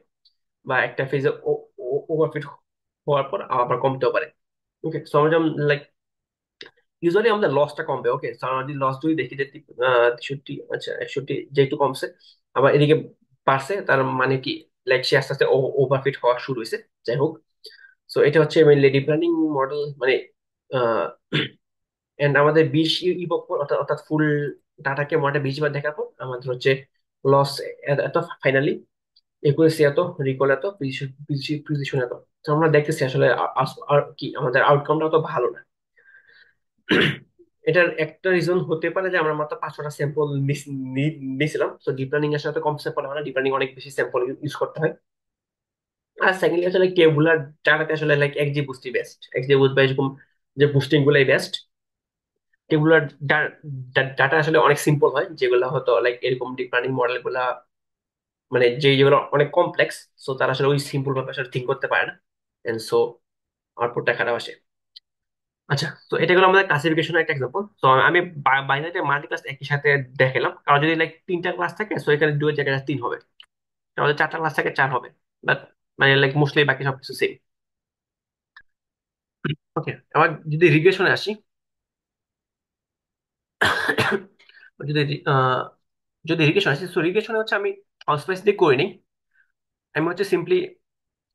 বা একটা ফেজে ওভারফিট হওয়ার পর আবার কমতেও পারে, ওকে। সো আমরা যেমন লাইক ইউজুয়ালি আমাদের লসটা কমবে, ওকে। সো আমরা যদি লস যদি দেখি যে 63, আচ্ছা 61 যে একটু কমছে, আবার এদিকে বাড়ছে, তার মানে কি লাইক সে আস্তে আস্তে ওভারফিট হওয়া শুরু হয়েছে। যাই হোক, সো এটা হচ্ছে মেইনলি ডিপ লার্নিং মডেল, মানে এন্ড আমাদের 20 ইপক অর্থাৎ অর্থাৎ ফুল ডাটাকে মডেল 20 বার দেখার পর আমাদের হচ্ছে লস এত, ফাইনালি একুরেসি এত, রিকল এত, প্রিসিশন এত। তো আমরা দেখতেছি আসলে আর কি আমাদের আউটকামটা তো ভালো না। এটার একটা রিজন হতে পারে যে আমরা মাত্র 500টা স্যাম্পল নিয়েছিলাম, তো ডিপ লার্নিং এর সাথে কম স্যাম্পল হয় না, ডিপ লার্নিং অনেক বেশি স্যাম্পল ইউজ করতে হয়। আর সেকেন্ডলি আসলে টেবুলার ডাটাতে আসলে লাইক এক্সজি বুস্টই বেস্ট, এক্সজি বুস্ট বা এরকম যে বুস্টিং গুলাই বেস্ট। এগুলোর ডাটা আসলে অনেক সিম্পল হয়, যেগুলো হয়তো লাইক এরকম ডিপ লার্নিং মডেল গুলা মানে যেগুলো অনেক কমপ্লেক্স, সো তারা আসলে ওই সিম্পল ভাবে আসলে থিঙ্ক করতে পারে না, এন্ড সো আউটপুটটা খারাপ আসে। আচ্ছা, তো এটা গেলো আমাদের ক্লাসিফিকেশনের একটা এক্সাম্পল। তো আমি বাইনারিতে মাল্টি ক্লাস একই সাথে দেখালাম, কারণ যদি লাইক 3টা ক্লাস থাকে, সো এখানে 2 এর জায়গায় 3 হবে, তাহলে 4টা ক্লাস থাকে 4 হবে, বাট মানে লাইক মোস্টলি বাকি সবকিছু সেম, ওকে। আবার যদি রিগ্রেশনে আসি, যদি আহ, যদি রিগ্রেশন আসি, সো রিগ্রেশনে হচ্ছে আমি আউটস্পাইস দিয়ে করিনি। আমি হচ্ছে সিম্পলি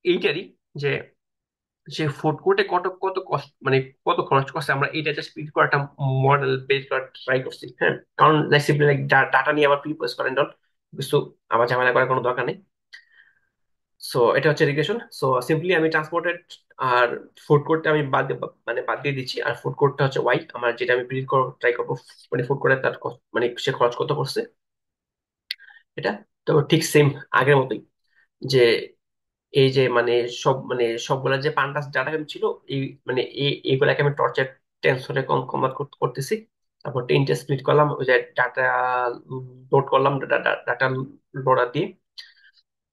এইটারই, যে সে ফুড কোর্টে কত কত কষ্ট মানে কত খরচ করছে, আমরা এইটা জাস্ট প্রিন্ট করে একটা মডেল বেস করার ট্রাই করছি, হ্যাঁ। কারণ সিম্পলি লাইক ডাটা নিয়ে আবার প্রিপোজ করেন ডট কিছু আবার ঝামেলা করার কোনো দরকার নেই। সো এটা হচ্ছে রিগ্রেশন। সো সিম্পলি আমি ট্রান্সপোর্টেড আর ফুড কোর্টটা আমি মানে বাদ দিয়ে দিচ্ছি, আর ফুড কোর্টটা হচ্ছে ওয়াই আমার, যেটা আমি প্রিন্ট করে ট্রাই করবো, মানে ফুড কোর্টে তার মানে সে খরচ কত করছে এটা। তো ঠিক সেম আগের মতোই, যে এই যে মানে সবগুলা যে পান্ডাস ডাটা ছিল, এই মানে এইগুলাকে আমি টর্চার টেন্সরে কনভার্ট করতেছি। তারপর 10টা স্প্লিট করলাম, ওই যে ডাটা লোড করলাম, ডাটা লোডার দিয়ে।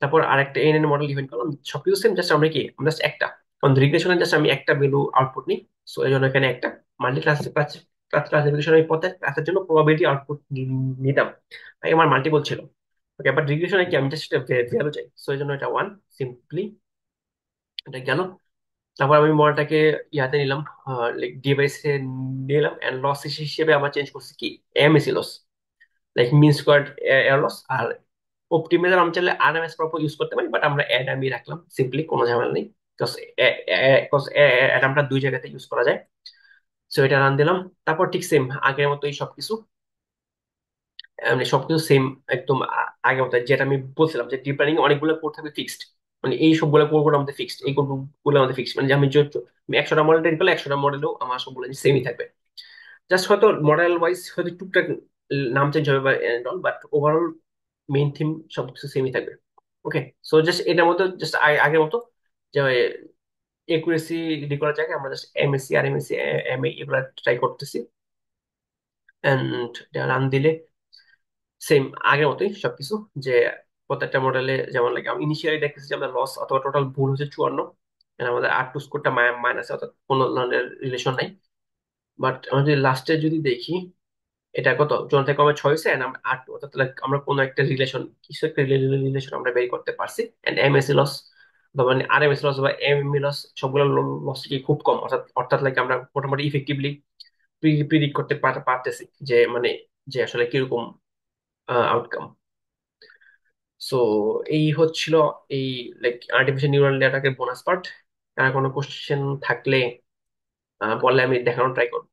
তারপর আরেকটা এন এন মডেল ডিফাইন করলাম, সবকিছু সেম, জাস্ট আমরা কি আমরা just একটা, কারণ রিগ্রেশনে জাস্ট আমি একটা ভ্যালু আউটপুট নিই। সো এই জন্য এখানে একটা মাল্টি ক্লাসিফিকেশন আমি পথে ক্লাসের জন্য প্রবাবিলিটি আউটপুট নিতাম, তাই আমার মাল্টিপল ছিল, ওকে। বাট রিগ্রেশনে কি আমি জাস্ট ভ্যালু চাই, সো এই জন্য এটা ওয়ান, সিম্পলি এটা গেল। তারপর আমি মডেলটাকে ইয়াতে নিলাম, লাইক ডিভাইসে নিলাম, এন্ড লস হিসেবে আমার চেঞ্জ করছি কি এমএসি লস, লাইক মিন স্কোয়ার্ড এয়ার লস। আর অপটিমাইজার আমি চাইলে আরএমএস প্রপার ইউজ করতে পারি, বাট আমরা অ্যাডামই রাখলাম সিম্পলি, কোনো ঝামেলা নেই। বিকজ অ্যাডামটা 2 জায়গাতে ইউজ করা যায়। সো এটা রান দিলাম। তারপর ঠিক সেম আগের মতোই সবকিছু, মানে সবকিছু সেম একদম আগের মতো, যেটা আমি বলছিলাম যে ডিপ লার্নিং অনেকগুলো কোড থাকবে ফিক্সড, মানে এই সবগুলো কোড আমাদের ফিক্সড, এই কোড গুলো আমাদের ফিক্সড, মানে যে আমি 100টা মডেল ট্রেন করলে 100টা মডেলও আমার সবগুলো সেমই থাকবে। জাস্ট হয়তো মডেল ওয়াইজ হয়তো টুকটাক নাম চেঞ্জ হবে বা বাট ওভারঅল মেইন থিম সবকিছু সেমই থাকবে। ওকে, সো জাস্ট এটার মধ্যে জাস্ট আগের মতো যে একুরেসি রেডি করার জায়গায় আমরা জাস্ট এমএসসি আর এমএসসি এমএ এগুলো ট্রাই করতেছি, এন্ড রান দিলে সেম আগের মতোই সবকিছু। যে প্রত্যেকটা মডেলে যেমন লাগে আমি ইনিশিয়ালি দেখতেছি যে আমরা লস অথবা টোটাল ভুল হচ্ছে 54, and আমাদের আর টু স্কোরটা মাইনাস, অর্থাৎ কোনো ধরনের রিলেশন নাই। বাট আমরা যদি লাস্টে যদি দেখি এটা কত 54 থেকে কমে 6 হয়েছে, and আমরা 8, অর্থাৎ like আমরা কোনো একটা রিলেশন, কিছু একটা রিলেশন আমরা বের করতে পারছি। এন্ড এমএসসি লস বা মানে আর এম এস লস বা এমএমই লস সবগুলো লস কি খুব কম, অর্থাৎ অর্থাৎ like আমরা মোটামুটি ইফেক্টিভলি প্রিডিক্ট করতে পারতেছি যে মানে যে আসলে কিরকম আউটকাম। সো এই হচ্ছিল এই লাইক আর্টিফিশিয়াল নিউরাল নেটওয়ার্কের বোনাস পার্ট। আর কোনো কোশ্চেন থাকলে বললে আমি দেখানোর ট্রাই করবো।